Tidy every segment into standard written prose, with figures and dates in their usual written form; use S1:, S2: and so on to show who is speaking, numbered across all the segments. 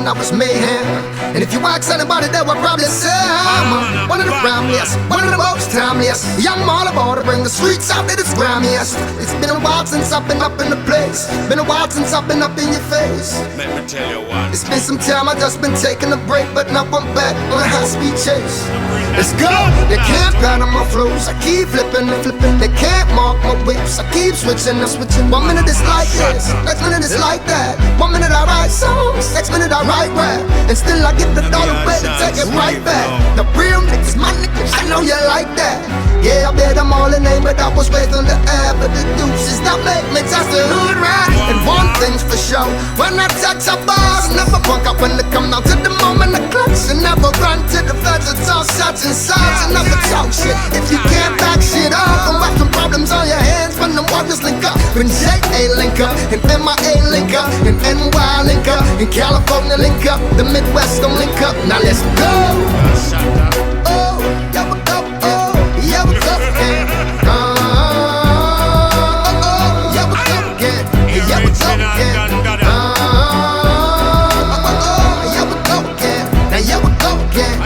S1: I was mayhem. And if you ask anybody, they would probably say I'm one of the famliest, one of the most timeless. Young all about to bring the streets out that it's grimiest. It's been a while since I've been up in the place. Been a while since I've been up in your face.
S2: Let me tell you what.
S1: It's been some time, I just been taking a break, but now I'm back on a high-speed chase. Let's go! They can't pattern my flows, I keep flipping and flipping. They can't mark my whips, I keep switching and switching. 1 minute it's like this, next minute it's like that. 1 minute I write songs, next minute I write rap. And still I get the dollar way to take it right back. The real niggas, my niggas, I know you like that. Yeah, I bet I'm all in name, but I was raised on the air. But the deuces that make me just a hood rat. And one thing's for sure, when I touch a bars, never punk up when they come down to the moment the clutch. And never run to the feds, it's all shots and sides. And never talk shit if you can't back shit up. And watch some problems on your hands when the warriors link up. When J.A. link up, and M.I.A. link up, and N.Y. link up, and California link up, the Midwest gon' link up. Now let's go. Oh, yeah, we go. Oh, yeah, we go again. Yeah, we go again. Yeah, we go again. Yeah, we go again. Now, yeah, we go again.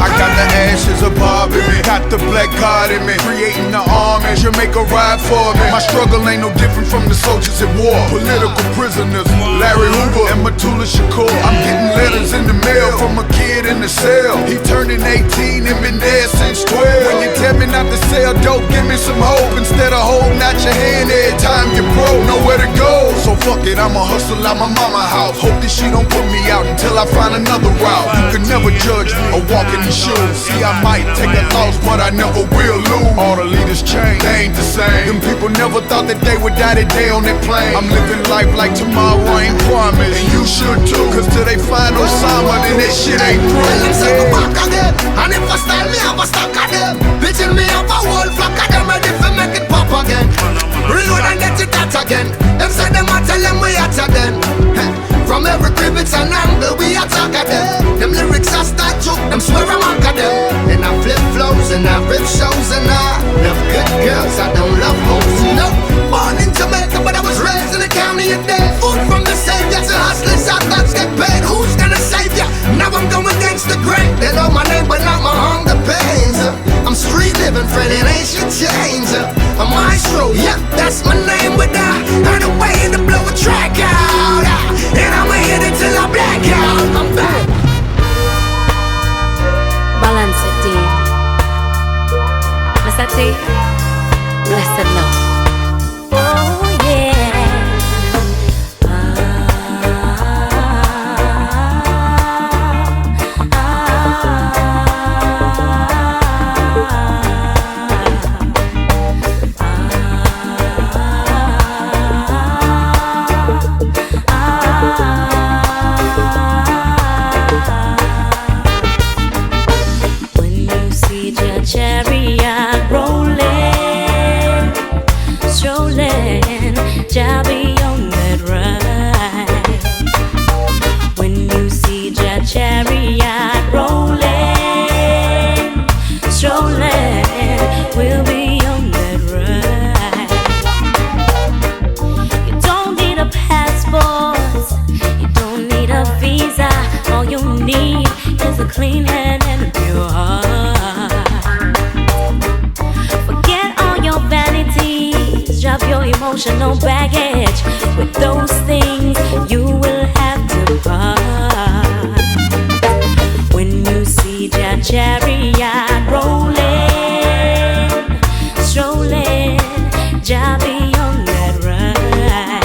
S3: I got the ashes of Bob in me, got the black card in me, creating the armies, you make a ride for me. My struggle ain't no different from the soldiers at war. Political prisoners, Larry Hoover and Matula Shakur. I'm getting letters in the mail from a kid in the cell. He turning 18 and been there since 12. When you tell me not to sell dope, give me some hope. Instead of holding out your hand every time you broke, nowhere to go. So fuck it, I'ma hustle out my mama house. Hope that she don't put me out until I find another route. You can never judge me or walk in the shoes. See, I might take a loss, but I never will lose. All the leaders change, they ain't the same. Them people never thought that they would die today on that plane. I'm living life like tomorrow ain't promised, and you should too. Cause till they find Osama, then that shit ain't through.
S1: Well, I'm sick of back again. And if I style me, I was stuck at them. Bitching me up a whole flock of them, ready for make it pop again. Reload and get it out again. Them say them, I tell them we at them. From every crib it's an angle, we attack at them. Them lyrics are start joke, them swear I'm at them. And I flip flows and I rip shows and I love good girls, I don't love hoes. No, born in Jamaica but I was raised in the county of death. Food from the savior to hustlers, our thugs get paid. Who's gonna save ya? Now I'm going against the grain. They know my name but not my hunger pains. I'm street living, friend, it ain't shit change. I'm maestro, yeah, that's my name with that. And the way to blow a track out. And I'ma hit it till I black out. I'm back.
S4: Balance it deep. Mr. T, blessed love. Oh yeah. Chariot rolling, strolling, Jah be on that ride. When you see Jah chariot rolling, strolling, we'll be on that ride. You don't need a passport, you don't need a visa. All you need is a clean hand and a pure heart. Drop your emotional baggage. With those things you will have to part. When you see Jah chariot rolling, strolling, Jah be on that ride.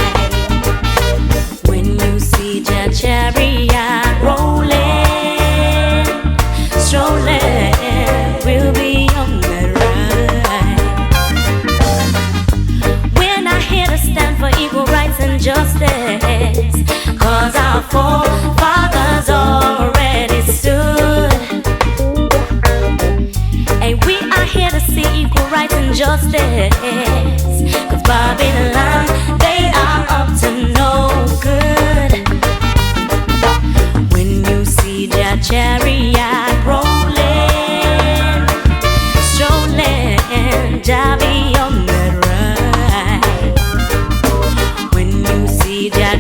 S4: When you see Jah chariot rolling, strolling, we'll be on that ride. Stand for equal rights and justice, cause our forefathers already stood. And we are here to see equal rights and justice, cause Babylon, they are up to no good. When you see Jah chariot rolling, strolling, Jah be on that ride.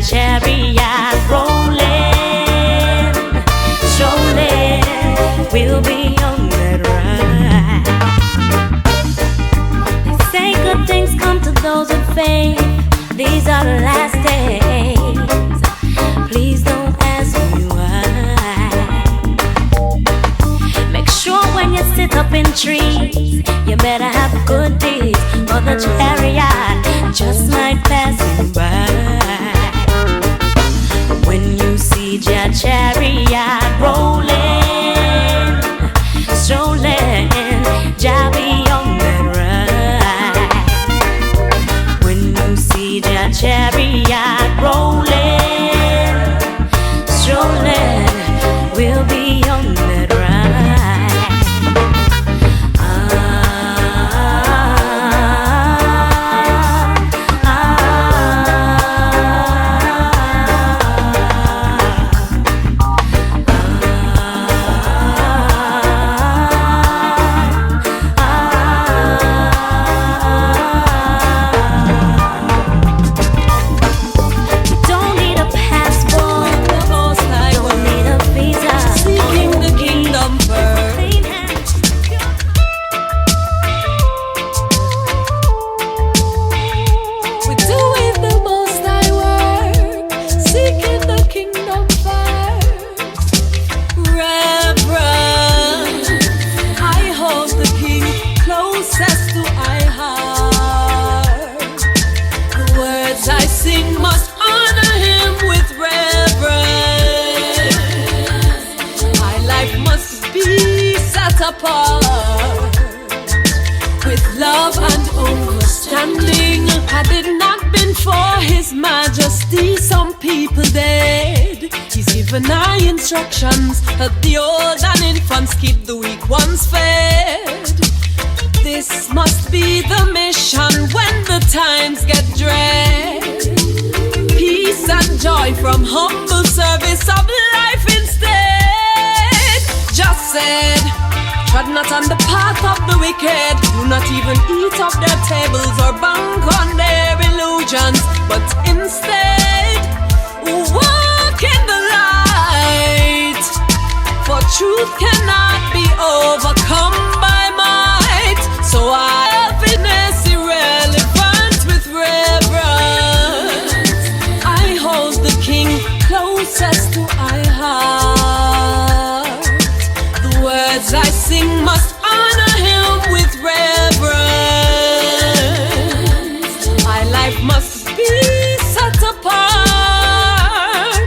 S4: chariot rolling, strolling, we'll be on that ride. They say good things come to those with faith. These are the last days. Please don't ask me why. Make sure when you sit up in trees, you better have good deeds, or the chariot just might pass you by. When you see Jah chariot rolling, strolling, Jah be on that ride. When you see Jah chariot rolling, strolling, we'll be on that ride.
S2: With love and understanding. Had it not been for His Majesty, some people dead. He's given our instructions, help the old and infants, keep the weak ones fed. This must be the mission when the times get dread. Peace and joy from humble service of life instead. Just said, tread not on the path of the wicked. Do not even eat of their tables or bank on their illusions, but instead walk in the light. For truth cannot be overcome by might. So happiness irrelevant with reverence. I hold the King closest to my heart. The words I sing must honor Him with reverence. My life must be set apart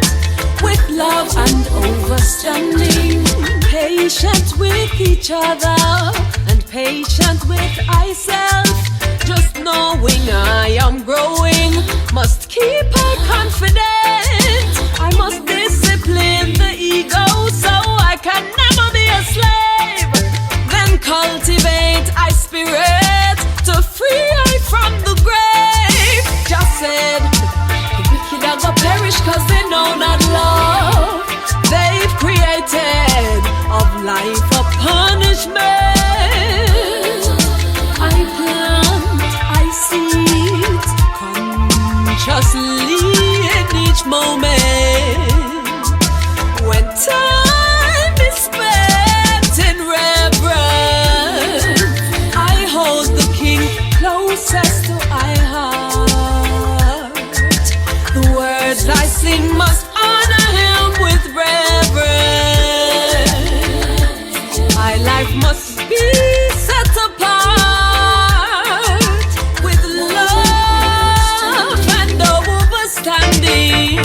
S2: with love and understanding. Patient with each other and patient with myself. Just knowing I am growing, must keep I confident. I must discipline the ego so I can never be a slave. Then cultivate I spirit to free I from the grave. Just said, the wicked are gonna perish cause they know not love. They've created of life a punishment. I plant, I seed consciously in each moment. When time is spent in reverence, I hold the King closest to my heart. The words I sing must honor Him with reverence. My life must be set apart with love and understanding.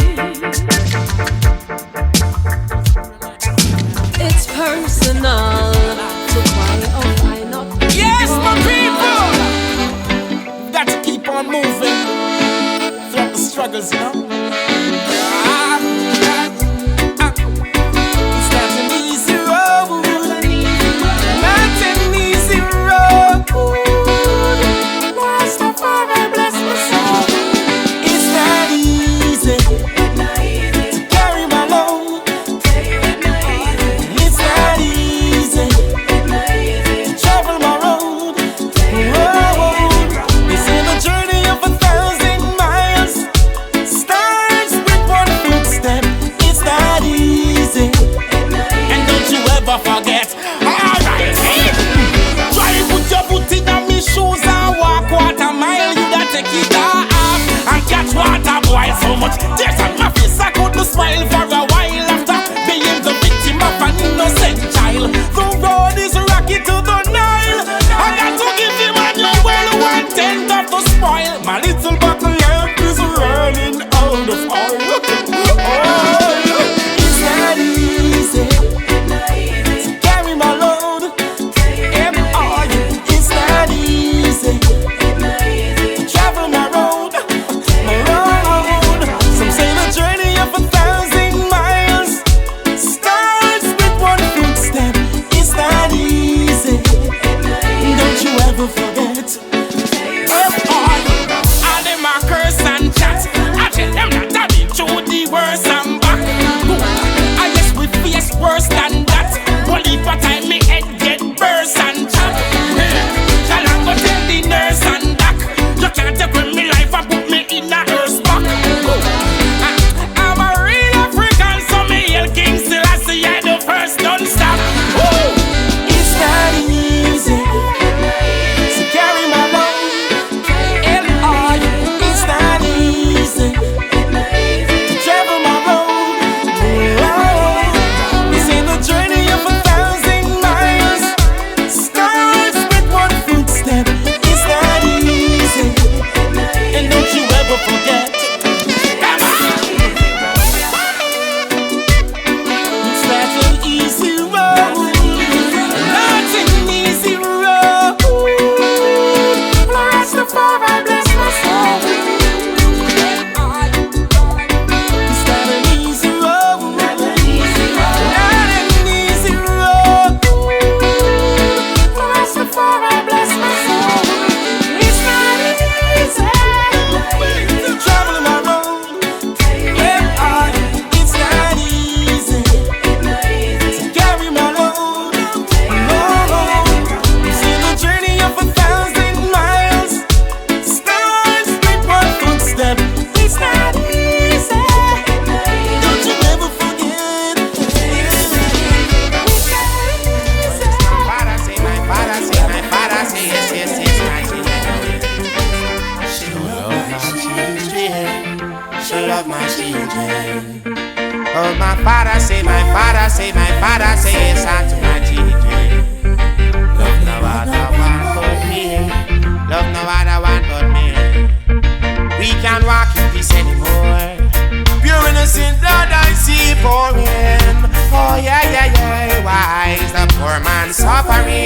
S5: suffering.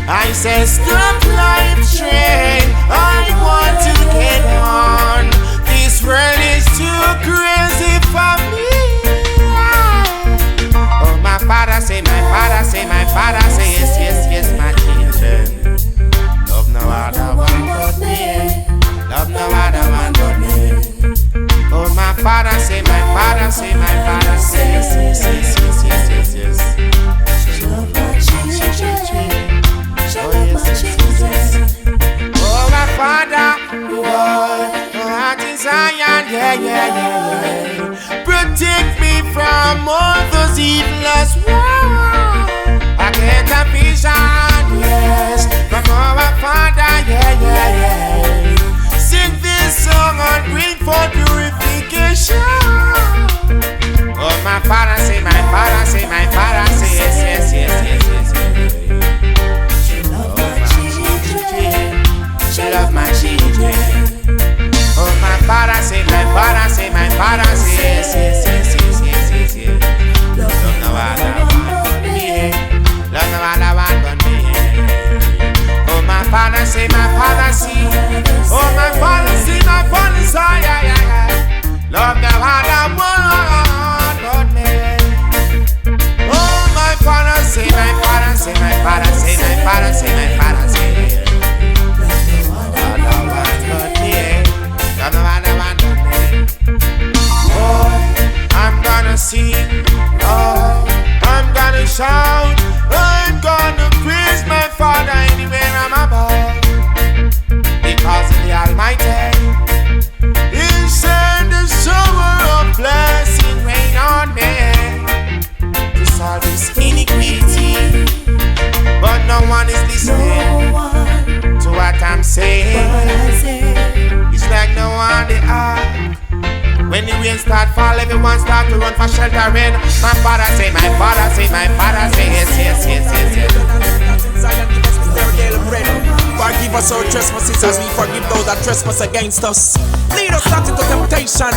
S5: I say stop life train. I want to get on. This world is too crazy for me. Oh, my father say, my father say, my father say, yes, yes, yes, my children. Love no other one but me. Love no other one but me. Oh, my father say, my father say, my father say, yes, yes, yes, yes, yes, yes, yes. Love my children. Oh, yes, yes, yes. Oh, my father, oh, heart is iron, yeah, yeah, yeah. Protect me from all those evilest ones. I get a vision, yes, from our father, yeah, yeah, yeah. Sing this song and bring forth purification. Oh, my father say, my father say, my father say, yes, yes, yes, yes, yes, yes. She love my children. Oh, my father say, my father say, my father say, yes, yes, yes, yes, yes, yes, yes. Love no other one but me. Love no other one but me. Oh, my father say, my father see. Oh, my father see, my father say, yeah, yeah, yeah. Love no other one but me. Oh, my father say, my father say, my father say, my father say, my father say. Oh, I'm gonna sing, oh, I'm gonna shout, I'm gonna praise my Father anywhere I'm about. Because the Almighty, He sent a shower of blessing rain on me to solve this iniquity. But no one is listening to what I'm saying. It's like no one they are. When the rain start fall, everyone start to run for shelter in. My father say, my father say, my father say, yes, yes, yes, yes, yes.
S6: Forgive us our trespasses as we forgive those that trespass against us. Lead us not into temptation,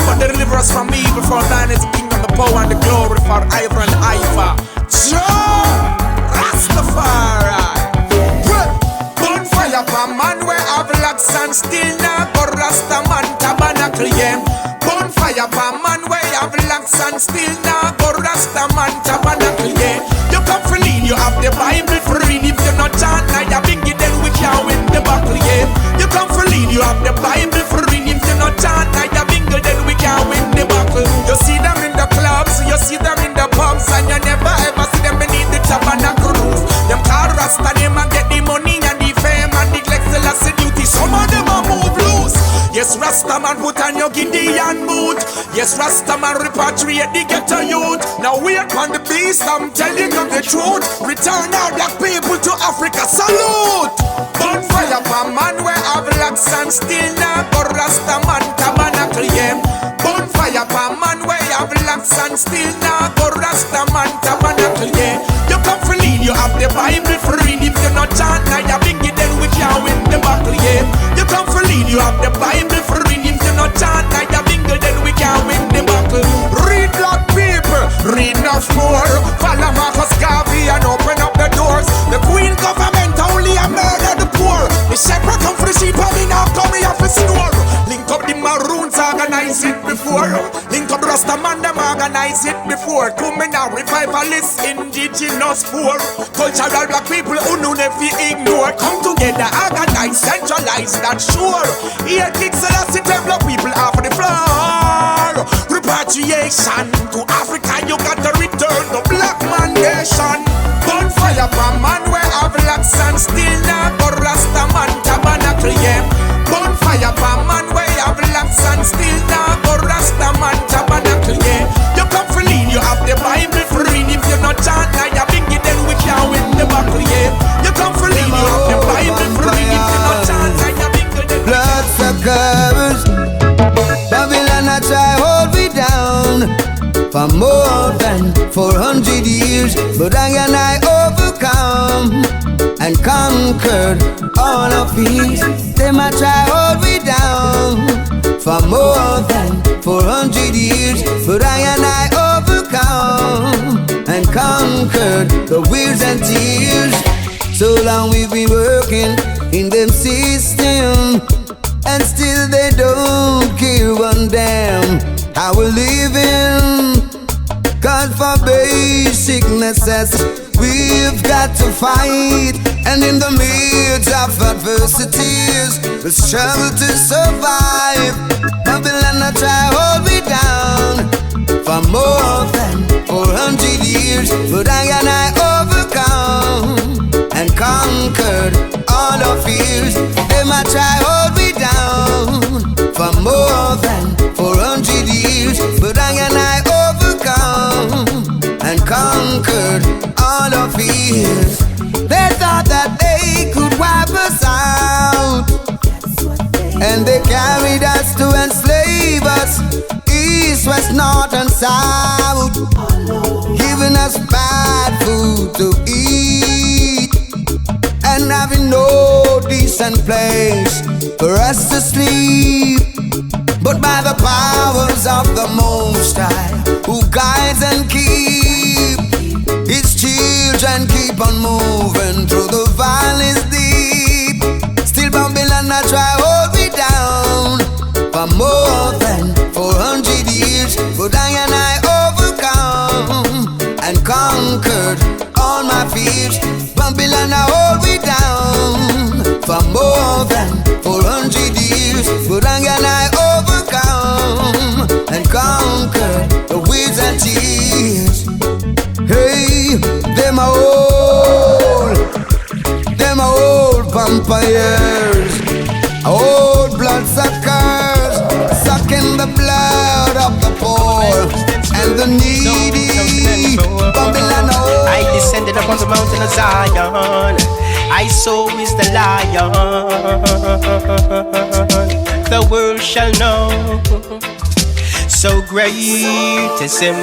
S6: but deliver us from evil. For thine is the kingdom, the power, and the glory forever and ever. Jah Rastafari. Bonfire for man where have locks and still now go Rastaman tabernacle, yeah. Bonfire for man where have locks and still now go Rastaman tabernacle, yeah. You come for lead, you have the Bible for read. If you're not chant, now you're bingy, then we can win the battle, yeah. You come for lead, you have the Bible for read. If you're not chant, now you're bingy, then we can win the battle. You see them in the clubs, you see them in the pubs, and you never ever see them beneath the tabernacle roof. Them call Rasta name and get the money and the fame and neglect the last duty. Some of them are move loose. Yes, Rasta man put on your Gideon boot. Yes, Rasta man repatriate the ghetto youth. Now wait on the beast, I'm telling you the truth. Return our black people to Africa, salute. Bonfire for man where have locks and still now go Rasta man tabernacle, yeah. Bonfire for man where have locks and still now go Rasta man tabernacle, yeah. You come for lead, you have the Bible for read. If you're not chant, now you're bingy, then we can win the battle, yeah. You come for lead, you have the Bible for read. If you're not chant, now you're bingy, then we can win the battle. Read black people, read enough more. Follow Marcus Garvey and open up the doors. The Queen government only a murder the poor. The shepherd come for the sheep and me now come here for snore. Link up the Maroons, organize it before. Link up Rastaman, them organize it before. Come now, revivalist, indigenous poor. Cultural black people who know never ignore. Come together, organize, centralize, that's sure. Here kicks the last black people off the floor. Repatriation to Africa, you got to return the black man nation. Bonfire for man where have locks and still now go Rastaman tabernacle, yeah. Bonfire for man where have locks and still now go Rastaman tabernacle, yeah. You come for lead, you have the Bible for read. If you're not chant, now you're bingy, then we can win the battle, yeah. You come for lead, you have the Bible for read. If you're not chant, now you're bingy, then we
S1: blood suckers, Babylon I try hold me down for more than 400 years, but I overcome and conquered all of these. They might try hold me down for more than 400 years, but I overcome and conquered conquered the wears and tears. So long we've been working in them system, and still they don't care one damn how we're living. Cause for basic necessities we've got to fight, and in the midst of adversities we struggle to survive. Babylon I try hold me down for more than 400 years, but I overcome and conquered all our fears. They might try hold me down for more than 400 years, but I overcome and conquered all our fears. They thought that they could wipe us out, and they carried us to enslave us, east, west, north and south, giving us bad food to eat, and having no decent place for us to sleep. But by the powers of the Most High, who guides and keep His children, keep on moving through the valleys deep. Still Babylon I try hold me down for more than 400 years, but I overcome and conquered all my fears. Babylon I hold me down for more than 400 years, but I overcome and conquered the weeds and tears. Hey, them old vampires, old bloodsuckers, sucking the blood of the poor and the needy. Babylon, oh.
S7: I descended upon the mountain of Zion, I saw is the lion. The world shall know. So great is Him,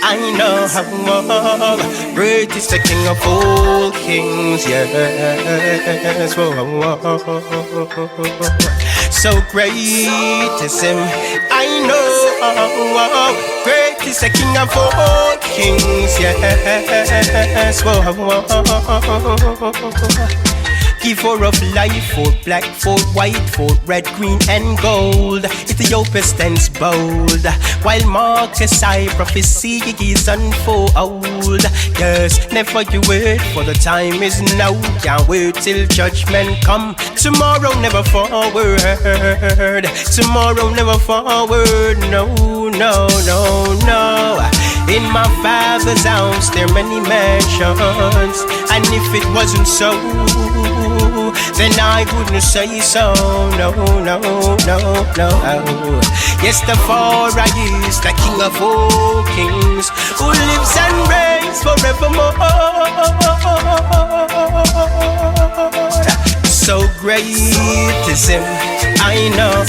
S7: I know how great is the King of all kings, yes. So great is Him, I know great is the King of all kings, yes. For of life, for black, for white, for red, green and gold. Ethiopia stands bold, while Marcus I prophecy is unfold. Yes, never you wait, for the time is now. Can't wait till judgment come. Tomorrow never forward. Tomorrow never forward. No, no, no, no. In my Father's house there are many mansions, and if it wasn't so, then I wouldn't say so. No, no, no, no. Yes, the Father is the King of all kings, who lives and reigns forevermore. So great is Him, I know.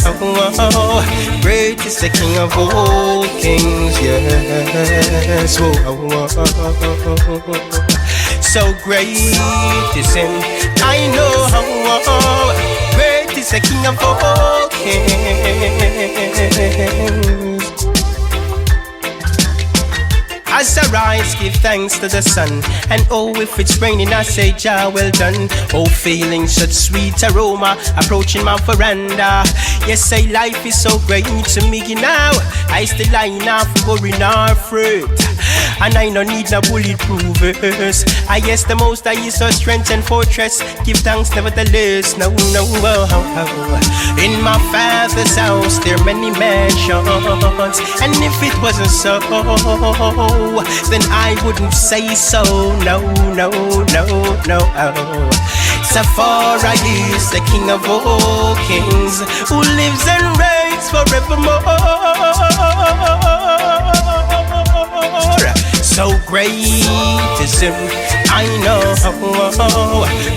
S7: Great is the King of all kings, yes. So great is Him, I know. Great is the King of all kings. As I rise, give thanks to the sun, and oh, if it's raining, I say, Jah, well done. Oh, feeling such sweet aroma, approaching my veranda. Yes, say life is so great to me now. I still line off, worrying our fruit, and I no need no bulletproof verse. I yes, the Most High is our strength and fortress. Give thanks nevertheless. No, no, in my Father's house there are many mansions, and if it wasn't so, then I wouldn't say so. No, no, no, no. Safari is the King of all kings, who lives and reigns forevermore. So great is Him, I know.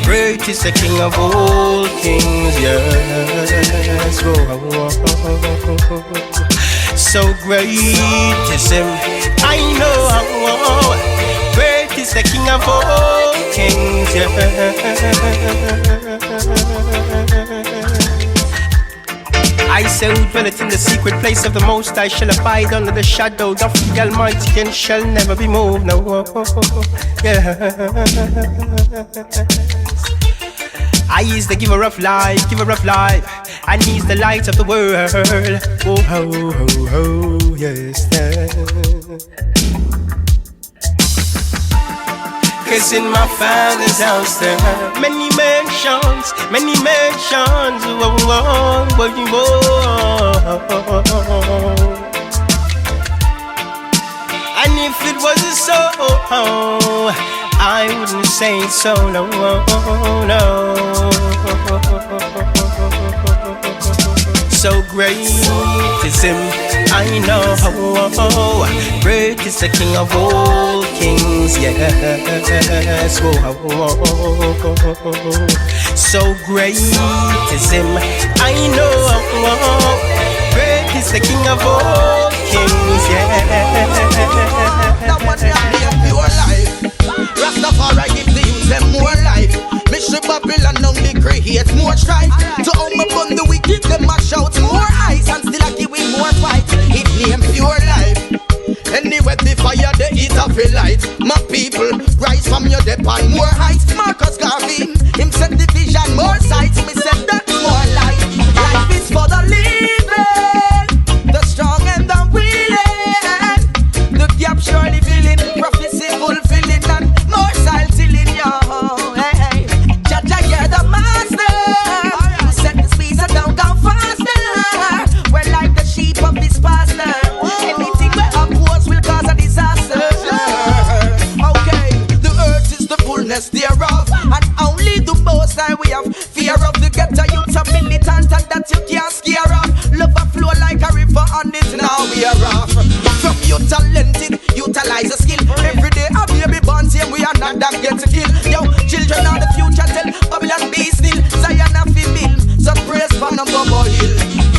S7: Great is the King of all kings, yes. So great is Him, I know. Great is the King of all kings, yes. I I say who dwelleth in the secret place of the Most High shall abide under the shadow of the Almighty and shall never be moved. No, yeah. I is the giver of life, and he's the light of the world. Oh, ho, ho, ho, yes. 'Cause in my Father's house there are many mansions, whoa, whoa, whoa, whoa. And if it wasn't so, I wouldn't say so, no, no. So great is him, I know. Great is the King of all kings, yes. So great is him, I know. Great is the King of all kings, yes.
S8: That one they are pure life. Rastafari give the youth them more life. Mission Babylon only creates more strife. To overcome the wicked, them mash out more ice and still I give more fight. It name pure life. Anyway, the fire, the heat of a light. My people, rise from your depth and more heights. Marcus Garvey, him set the vision, more sights. Me said that's more life. Life is for the living, the strong and the willing. The gap surely filling, prophecy fulfilling, and more style tilling, yo. Hey, Jah Jah, you're the master. You set the speed so don't go faster. We're like the sheep of this pastor. Anything we oppose will cause a disaster. Okay, the earth is the fullness thereof, and only the most high we have. Fear of the ghetto youth, a militant, and that you can't scare off. Love a flow like a river, and it now we are off. From you talented, utilize a skill. Every day a baby born, same we are not that get to kill. Yo, children are the future, tell Babylon be still. Zion a fi build, so praise for the bubble hill.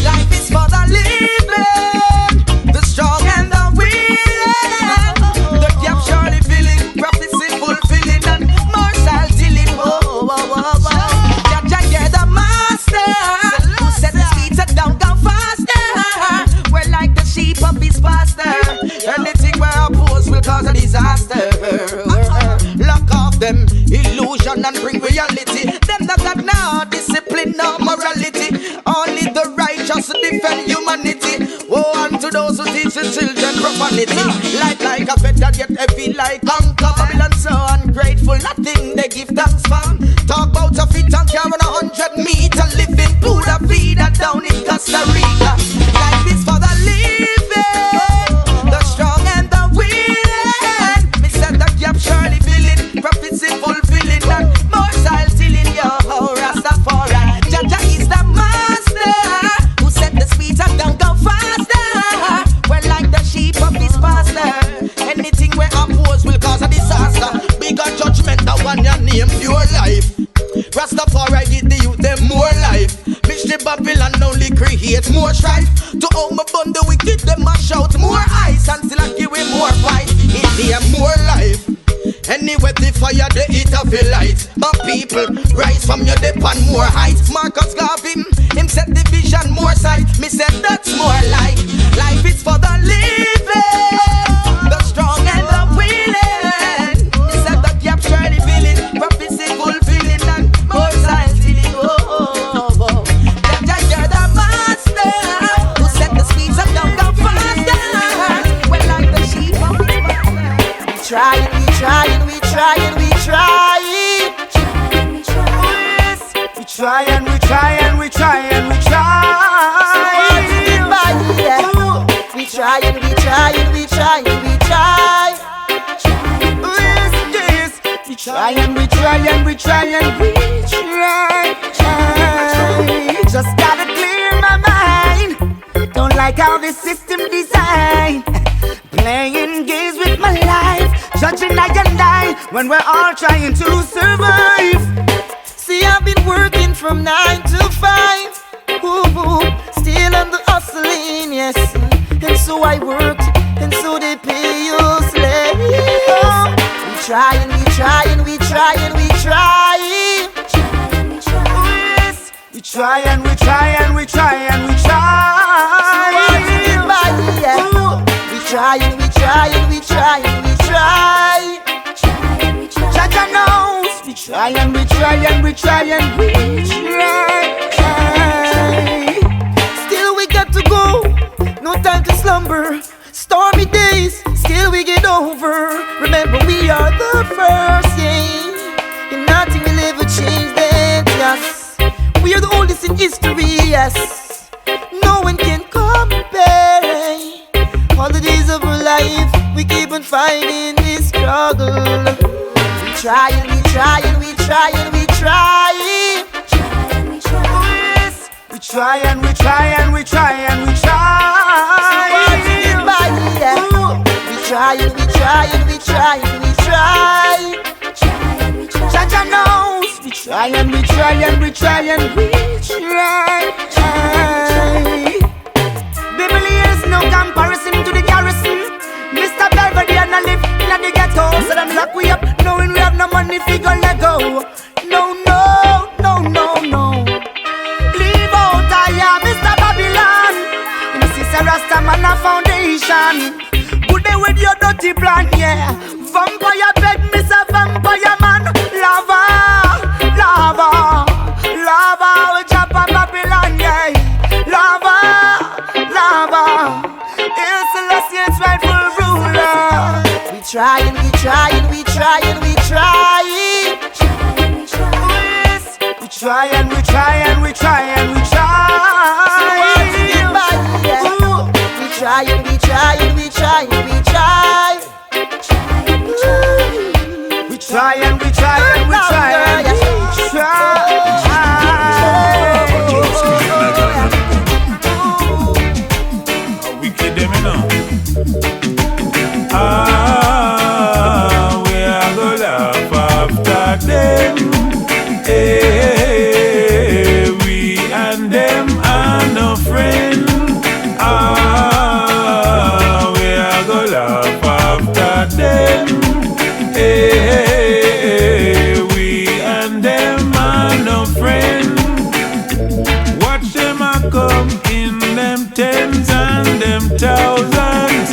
S8: Life is for the living, the strong and the willing. The gap surely filling, prophecy fulfilling, and more style tilling. Whoa, whoa, whoa, whoa. Jah Jah, you're the master. Who set the speed so don't go faster. We're like the sheep of his pastor. Anything we oppose will cause a disaster. Lock off them illusion and bring reality. Them that got no discipline, no morality. Only the righteous defend humanity. Woe unto those who teach the children profanity. Light like a feather, yet heavy like anchor. Babylon so ungrateful, nothing they give thanks for. Talk about a fit and carry 100 meter. Living food a feeder down in Costa Rica. Life is for the living, the strong and the willing. Me said the gap surely filling, prophecy fulfilling, and more style tilling, yo, Rastafari. Jah Jah is the master, who set the speed and don't go faster. We're like the sheep of his pastor. Anything we oppose will cause a disaster. Bigger judgment, the one you name pure life. Rastafari give the youth them more life. Mission Babylon only creates more strife. To overcome the wicked, them mash out more ice and still I give him more fight. It name more life. Anyway, the fire, the heat of a light. My people, rise from your depth and more height. Marcus Garvey, him set the vision, more sight. Me said that's more life. Life is for the living, the strong and the willing. He said the gap surely filling, prophecy fulfilling, and more signs stealing. Oh. Jah Jah, you're the master, who set the speed so don't go faster. We're like the sheep of the pasture. We try. Just gotta clear my mind. Don't like how this system designed. Playing games with my life, judging I and I, when we're all trying to survive. See, I've been working from 9 to 5. Ooh, still on the hustling, yes. And so I worked, and so they pay you slave. Oh, we try.
S9: try and we try and we try and we try. We try and we try and we try and we try. Jah Jah knows. We try and we try and we try and we try. Still we got to go. No time to slumber. Stormy days, still we get over. Remember we are the first, yeah. And nothing will ever change that, yes. We are the oldest in history, yes. No one can compare. All the days of our life, we keep on fighting this struggle. We try and we try and we try and we try. Oh yes, we try and we try and we try and we try. We try and we try and we try and we try. Jah Jah knows. We try and we try and we try and we try. Biblia's no comparison to the garrison. Mr. Belvedere and I live in the ghetto. So them lock we up knowing we have no money fi go let go. No, no, no, no, no. Leave out I Mr. Babylon. This is a Rasta man a foundation. Good day with your dirty plan, yeah. Vampire bed, miss a vampire man. Lava, lava, lava. We chop on Babylon, yeah. Lava, lava. It's Celestial's rightful ruler. We try and we try and we try and we try. Yes. We try and we try and we try and we try. We try and we try and we try and we try. We try and we try and we try and we try.
S10: We kid them enough. We are gonna laugh after them. Hey, we and them are no friend. We are gonna laugh after them. Hey, we and them are no friend. Watch them a come in them tens and them thousands.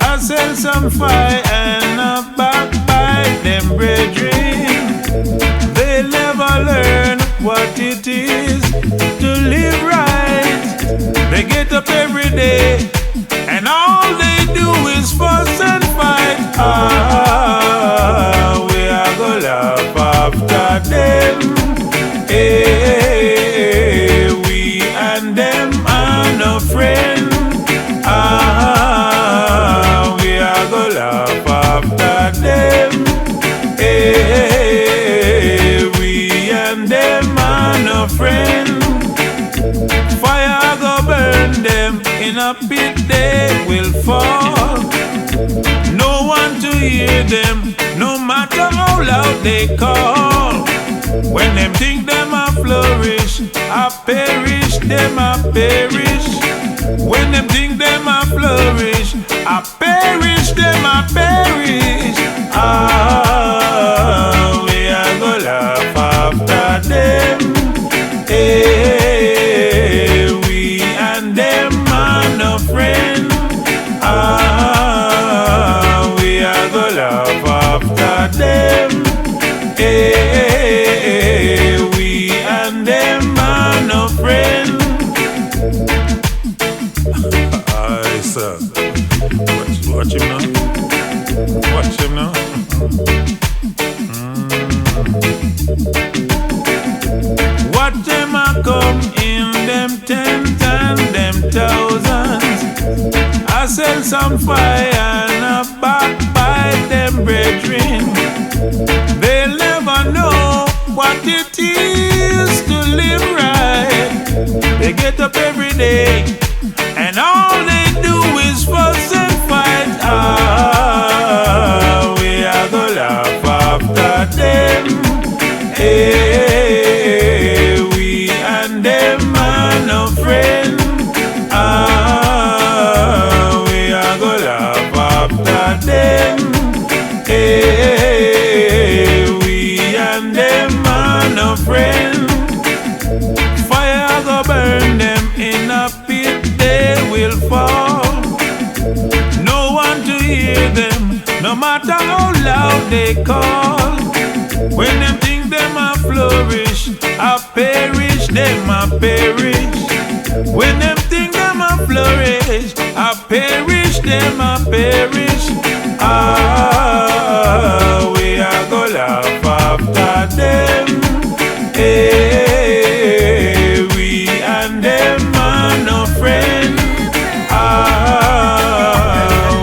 S10: I sell some fire and a backbite them brethren. They never learn what it is to live right. They get up every day and all they do is fuss and fight. We are gonna laugh after them. Hey, we and them are no friend. We are gonna laugh after them. Hey, we and them are no friend. Fire go burn them in a pit, they will fall. No one to hear them, no matter how loud they call. When them think them a flourish, I perish, them a perish. When them think them a flourish, I perish, them a perish. We are gonna laugh after them. Hey, we and them are no friend. We are gonna laugh after them. Hey, we and them are no friend. Aye, sir. Watch him now. Watch him now. Watch them a come in them tens and them thousands. I sell some fire and a backbite them brethren. They'll never know what it is to live right. They get up every day and all they do is fuss and fight. We are gonna laugh after them. Hey, we and them are no friend. We are gonna laugh after them. Hey, we and them are no friend. No matter how loud they call, when them think them a flourish, I perish, them a perish. When them think them a flourish, I perish, them a perish. Ah, we are gonna laugh after them. Hey, we and them are no friend. Ah,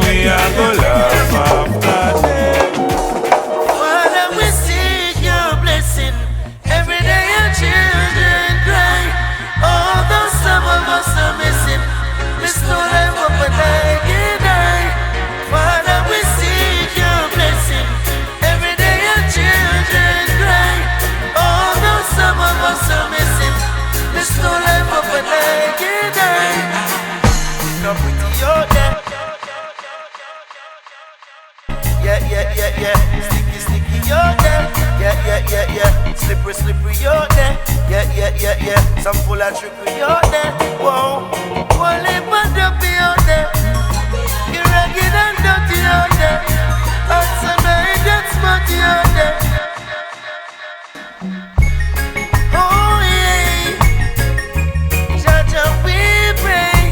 S10: we are gonna laugh after them.
S11: Father, we seek your blessing. Every day your children cry. Although some of us are missing, we still live up and die. Father, we seek your blessing. Every day your children cry. Although some of us are missing, we still live up and die. Come with your death. Yeah. Sticky, you're there. Yeah. Slippery, you're there. Yeah. Some full of trickery, you're there. Whoa, one lip and up, you're there. You're rugged and dirty, you're there. Outside my that's smart, you're there. Oh yeah, Jah, we pray.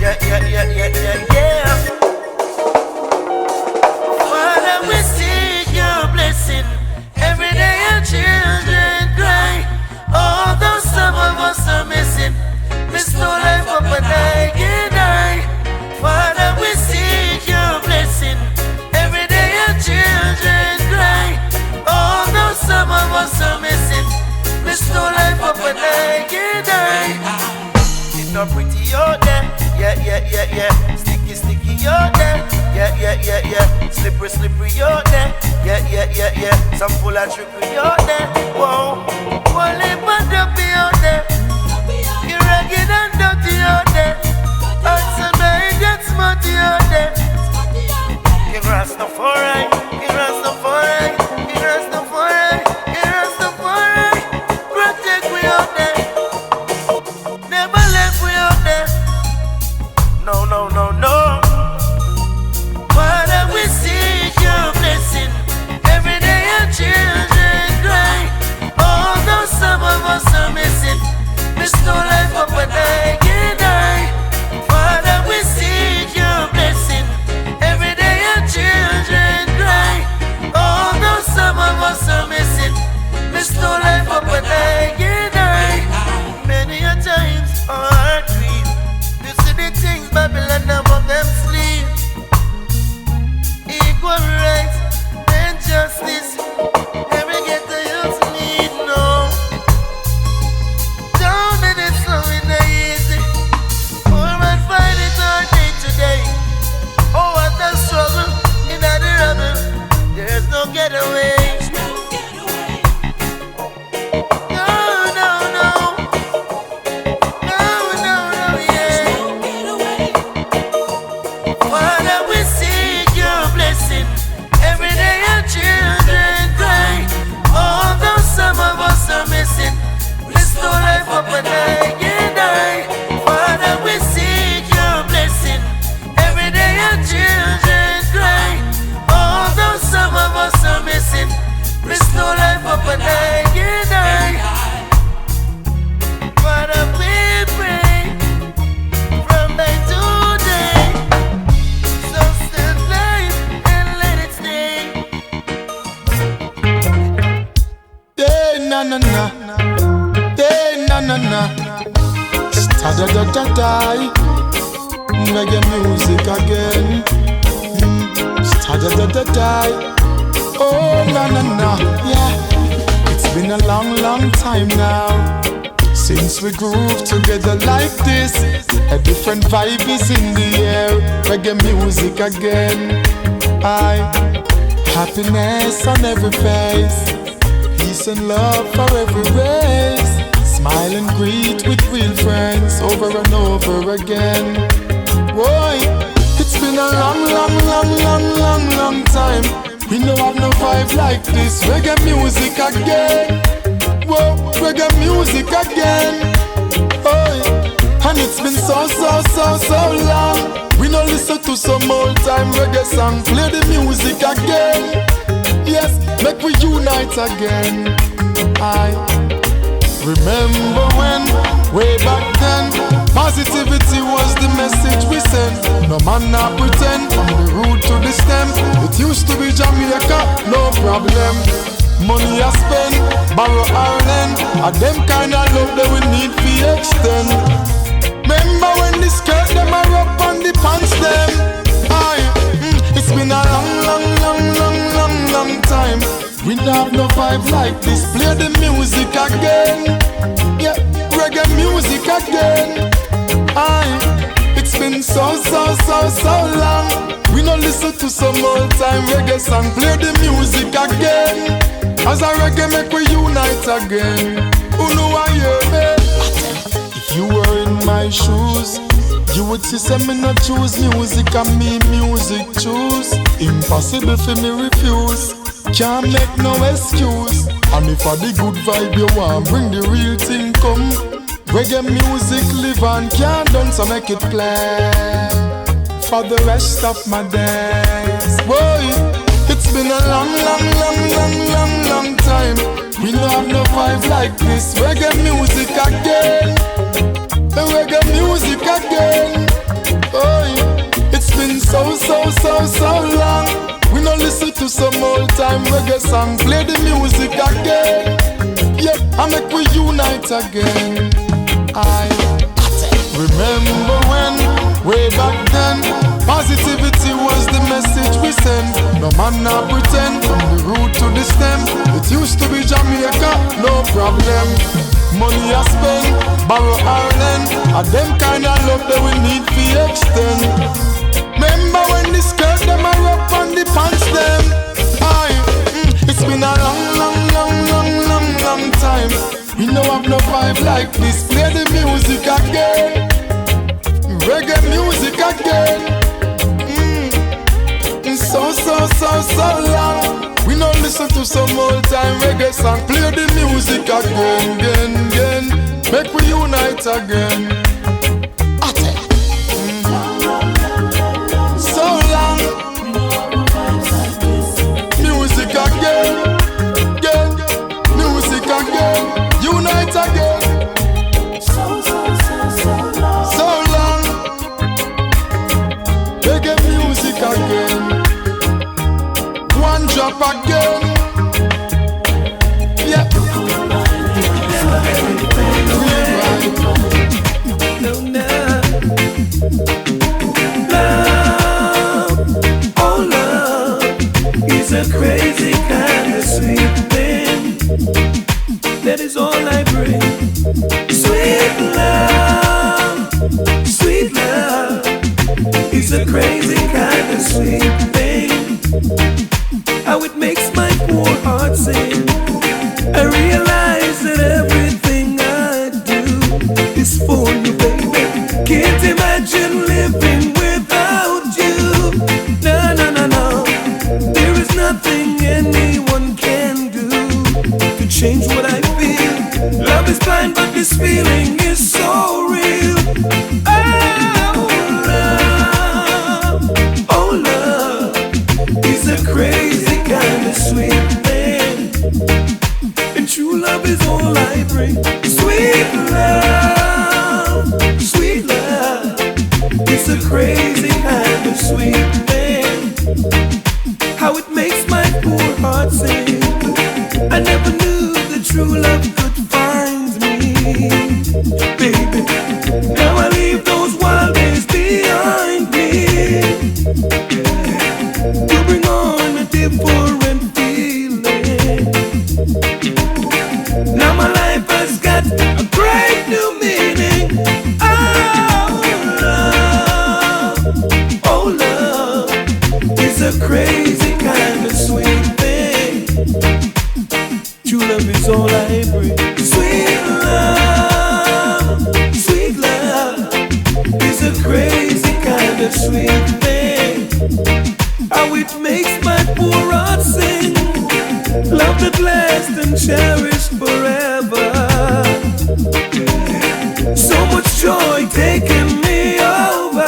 S11: Yeah. Father, we seek your blessing. Every day your children cry. Although some of us are missing, we still life up and die. Father, we seek your blessing. Every day your children cry. Although some of us are missing, we still life up and die. It's not pretty, you're there. Yeah. Sticky, you're there. Yeah. Slippery, you're there. Yeah. Some full of trickery, you're there. Whoa, one lip and up, you're there. You're rugged and dirty, you're there. Outside my that's smart, you're there. You're Rastafari. Protect we out there. Never left we out there. No. Father, we seek your blessing. Every day your children cry. Although some of us are missing, we still life up and die. Father, we seek your blessing. Every day your children cry. Although some of us are missing, we still life up and die. Many a times our heart grieves. You see the things Babylon above them sleep. Equal rights and justice. Every ghetto youth need no. Down and it's so easy. Poor man find it all day today. Oh, what a struggle in the rubble. There's no getaway. Father, we seek your blessing. Every day your children cry. Although some of us are missing, we still life up and die. Father, we seek your blessing. Every day your children cry. Although some of us are missing, we still life up and die. Father, we pray from day to day.
S12: Na. Sta-da-da-da-die. Reggae music again. Sta-da-da-da-die. Oh, na. Yeah. It's been a long time now since we groove together like this. A different vibe is in the air. Reggae music again. Happiness on every face. Peace and love for every race. Smile and greet with real friends over and over again. Boy, it's been a long time. We don't have no vibe like this. Reggae music again. Whoa, reggae music again. Oh, and it's been so long. We We no listen to some old time reggae song. Play the music again. Yes, make we unite again. I remember when, way back then, positivity was the message we sent. No man not pretend, from the root to the stem. It used to be Jamaica, no problem. Money I spend, borrow or lend, and them kind of love that we need to extend. Remember when the skirt them are up on the pants them. It's been a long time. We don't have no vibes like this. Play the music again. Yeah, reggae music again. It's been so long. We don't listen to some old time reggae song. Play the music again. As a reggae make we unite again. Who know I hear me? If you were in my shoes, you would see say me not choose music and me music choose. Impossible for me refuse. Can't make no excuse. And if I the good vibe you want, bring the real thing come. Reggae music live and can't done, so make it play for the rest of my days. Boy, it's been a long time. We don't have no vibe like this. Reggae music again. Reggae music again. Oh, it's been so long. We don't listen to some old time reggae song. Play the music again. Yeah, I make we unite again. I remember when, way back then, positivity was the message we sent. No man not pretend, from the root to the stem. It used to be Jamaica, no problem. Money I spend, borrow or lend, and them kind of love that we need to extend. Remember when the skirt them are up on the pants them. It's been a long time. We don't have no vibe like this. Play the music again. Reggae music again. So long. We don't listen to some old time reggae song. Play the music again. Make we unite again. So long. Music again. Music again. Unite again. So long. Reggae music again. One drop again. Yeah.
S10: A crazy kind of sweet thing. That is all I bring. Sweet love is a crazy kind of sweet thing. How it makes my poor heart sing. I realize that everything I do is for you, baby. Can't imagine living without you. No. There is nothing anyone can do to change what I feel. Love is blind, but this feeling is so real. Oh, love is a crazy kind of sweet thing. And true love is all I bring. Sweet love is a crazy kind of sweet thing. How it makes my poor heart sing. I never knew that true love could find me, baby. Now I leave those wild days behind me. You bring on a different feeling. Now my life has got a great new meaning. Oh love is a crazy kind of sweet thing. True love is all I bring. Sweet love is a crazy kind of sweet thing. How it makes my poor heart sing. Love that lasts and cherished forever. So much joy taking me over.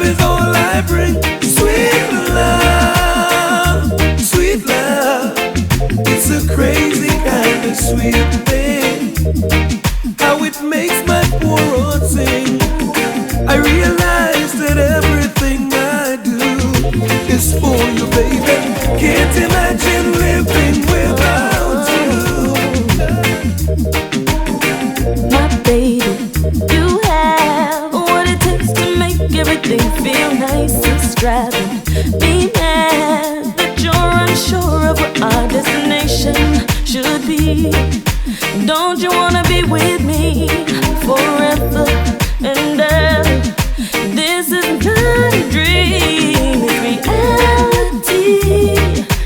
S10: love is all I bring. Sweet love, sweet love. It's a crazy kind of sweet thing. How it makes my poor heart sing. I realize that everything I do is for you, baby. Can't imagine living without you.
S4: My baby, you have what it takes to make everything feel nice and strapping. Be mad that you're unsure of what our destination should be. Don't you wanna be with me forever and ever? This is not a dream, it's reality.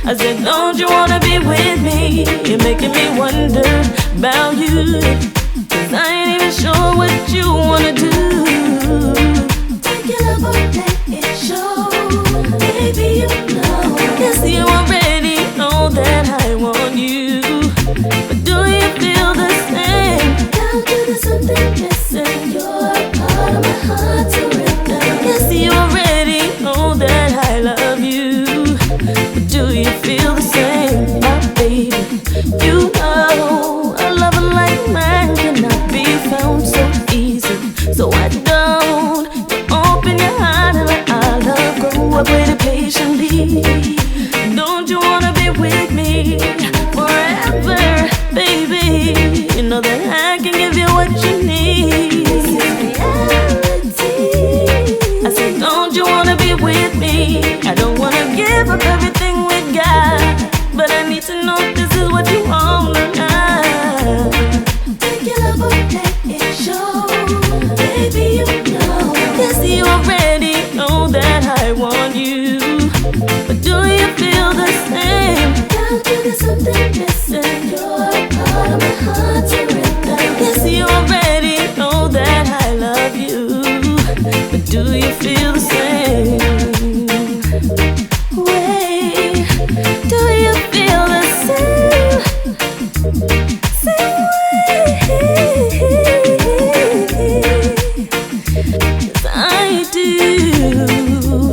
S4: I said, don't you wanna be with me? You're making me wonder about you, 'cause I ain't even sure what you wanna do. Take your love and let it show. Baby, you know. Yes, you already know that I want you. But do you feel the same? Down to the something missing. You're a part of my heart to rhythm. Yes, you already know that I love you. But do you feel the same, my baby? You know a lover like mine cannot be found so easy. So why don't you open your heart and let our love grow up with it patiently? Don't you wanna be with me forever, baby? You know that I can give you what you need. This is reality. I said, don't you wanna be with me? I don't wanna give up everything we got, but I need to know this is what you want now. Take your love and let it show. Baby, you know. Yes, you already know that I want you. But do you feel the same? Down to the something missing. You're a part of my heart to rhythm. Yes, you already know that I love you. But do you feel the same? Wait, do you feel the same? Same way. 'Cause I do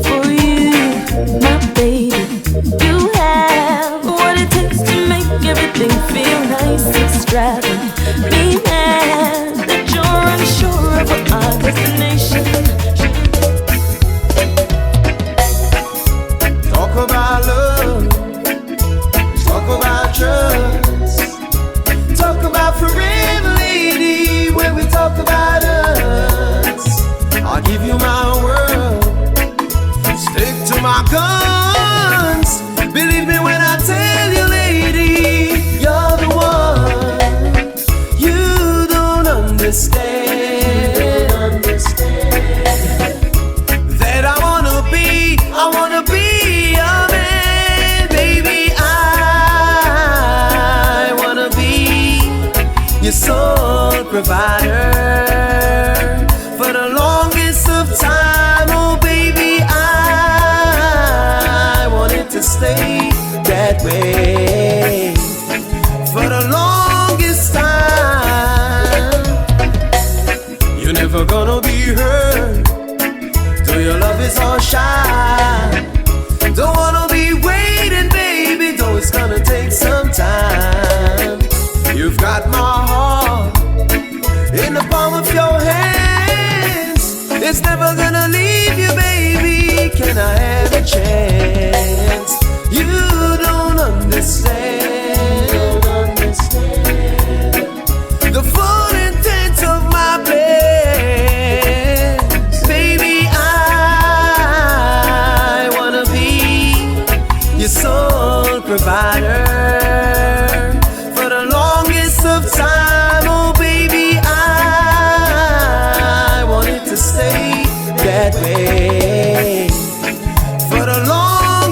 S4: for you, my baby. You have what it takes to make everything feel nice and strapping. Be mad that you're unsure of what our destination.
S13: Talk about love, talk about trust, talk about forever, lady, when we talk about us. I'll give you my world, stick to my guns. Believe me when I tell you, lady, you're the one. You don't understand, that I wanna be a man, baby. I wanna be your sole provider for the longest of time. Oh, baby, I want it to stay that way for the longest time. You're never gonna be hurt, though your love is all shy. Don't wanna be waiting, baby, though it's gonna take some time. You've got my heart in the palm of your hands. It's never gonna leave you, baby. Can I have a chance? You don't understand the full intent of my plans, baby. I wanna be your sole provider for the longest of time. Oh, baby, I want it to stay that way for the long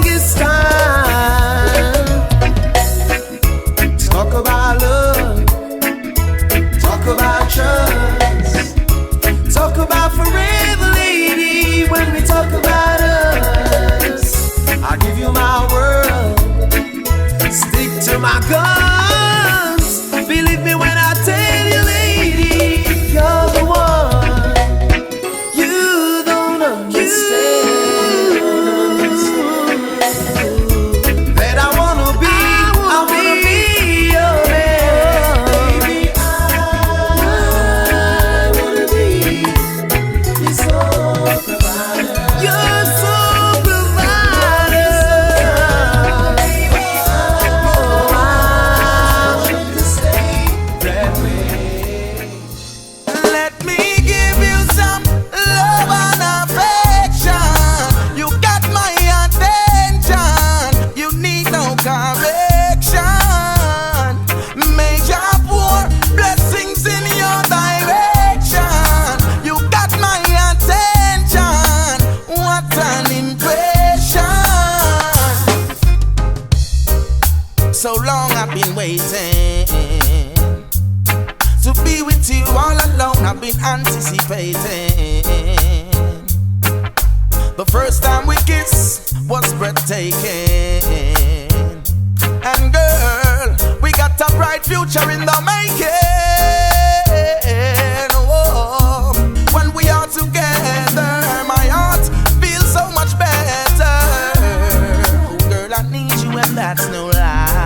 S8: waiting to be with you all alone. I've been anticipating. The first time we kissed was breathtaking. And girl, we got a bright future in the making. Oh, when we are together, my heart feels so much better. Oh, girl, I need you and that's no lie.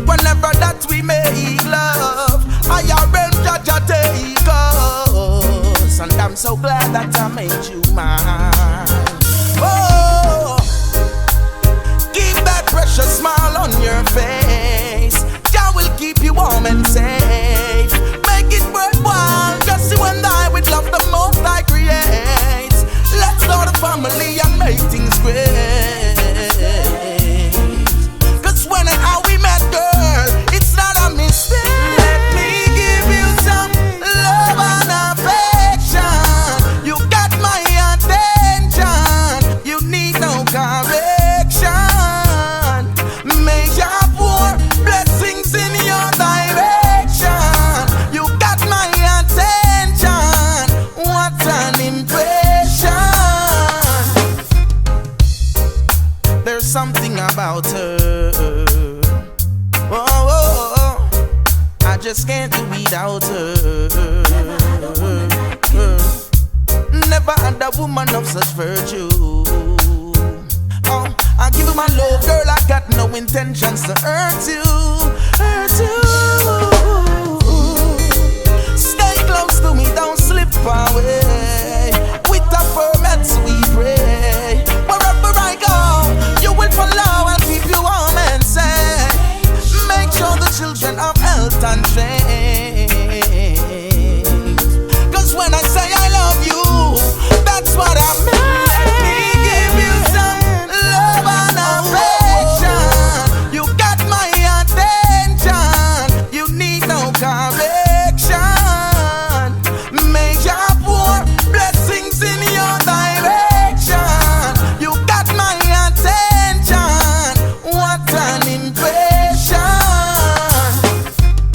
S8: Whenever that we make love, I arrange Jah take us. And I'm so glad that I made you mine. Oh, keep that precious smile on your face. Jah will keep you warm and safe. Make it worthwhile, just you and I with love the most I create. Let's start a family and make things great. Cause when and how we met, girl, it's not a mistake. Let me give you some love and affection. You got my attention. You need no correction. May Jah pour blessings in your direction. You got my attention. What an impression. There's something about her. Oh, oh, oh. I just can't do without her. Never had a woman of such virtue. Oh, I give you my love, girl. I got no intentions to hurt you. Hurt you. Stay close to me, don't slip away. With the ferments we pray. Wherever I go, you will follow and keep you warm and safe. Make sure the children have health and strength. Cause when I say I love you, that's what I mean. Let me give you some love and affection. You got my attention. You need no correction. May Jah pour blessings in your direction. You got my attention. What an impression.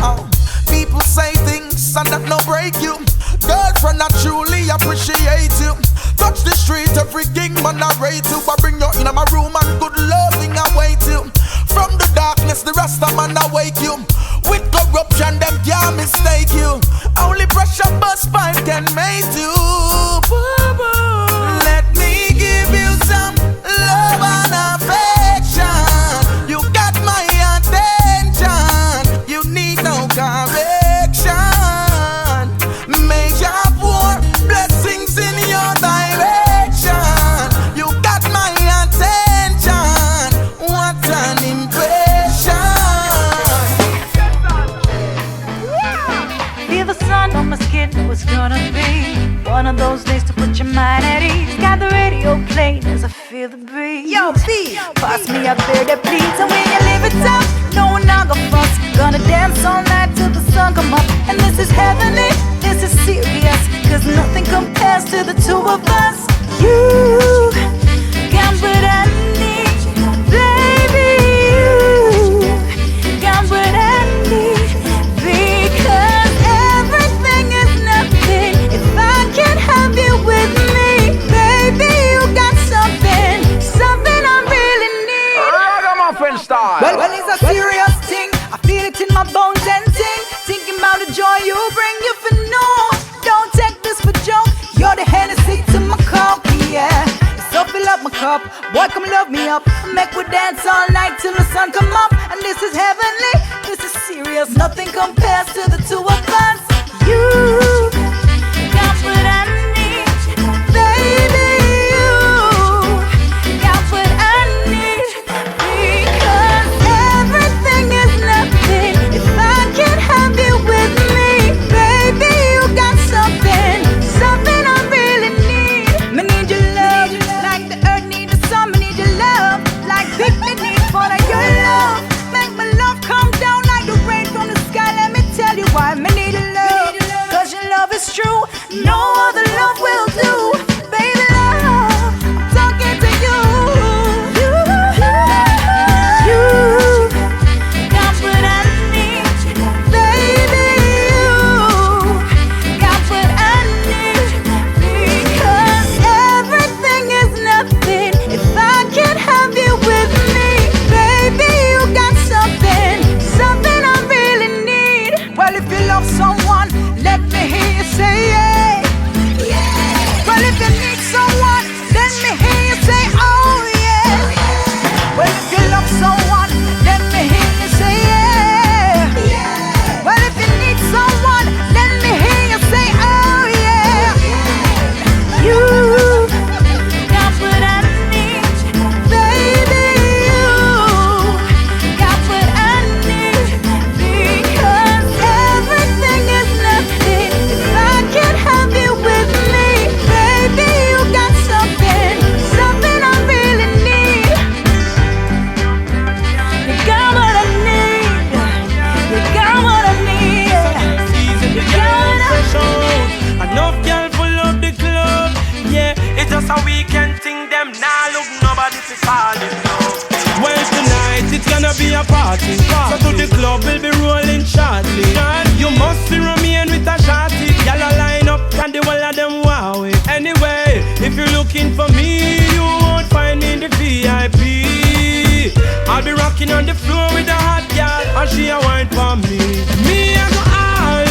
S8: Oh, people say things and that no break you. Girlfriend, I truly appreciate you. Touch the street, every king man I rate you. I bring you in my room and good loving I wait you. From the darkness, the Rasta man I wake you. With corruption, them can't mistake you. Only pressure bus pipe can make you. Let me give you some love and affection. You got my attention. You need no correction. May Jah pour blessings in your direction. You got my attention. What an impression.
S14: Feel the sun on my skin, what's gonna be one of those days to put your mind at ease. Got the radio playing as I feel the breeze. Yo, B, pass me a beer that bleeds. And when you live it up, no one not gonna fuss. Gonna dance all night till the sun come up. And this is heavenly, this is serious. Cause nothing compares to the two of us. You got what I need, baby. You got what I need. Because everything is nothing if I can't have you with me. Baby, you got something, something I really need.
S8: Ragamuffin style.
S9: Well, it's a serious thing. I feel it in my bones and ting. Thinking about the joy you bring, you for no. Don't take this for joke. You're the Hennessy to my cup, yeah. So fill up my cup, boy, come love me up. Make we dance all night till the sun come up. And this is heavenly, this is serious. Nothing compares to the two of us. You got what I need, baby. You got what I need. Because everything is nothing if I can't have you with me. Baby, you got something, something I really need. Me need your love, like the earth need the sun. Me need your love, like picnic need for your love. Make my love come down like the rain from the sky. Let me tell you why me need your love. Cause your love is true, no other love will do. Baby love, I'm talking to you. You
S13: it's gonna be a party. So to the club we'll be rolling shortly. You must see Romain with a shorty. Y'all a line up and the whole of them wow it. Anyway, if you're looking for me, you won't find me in the VIP. I'll be rocking on the floor with a hot girl, and she a wine for me. Me I go all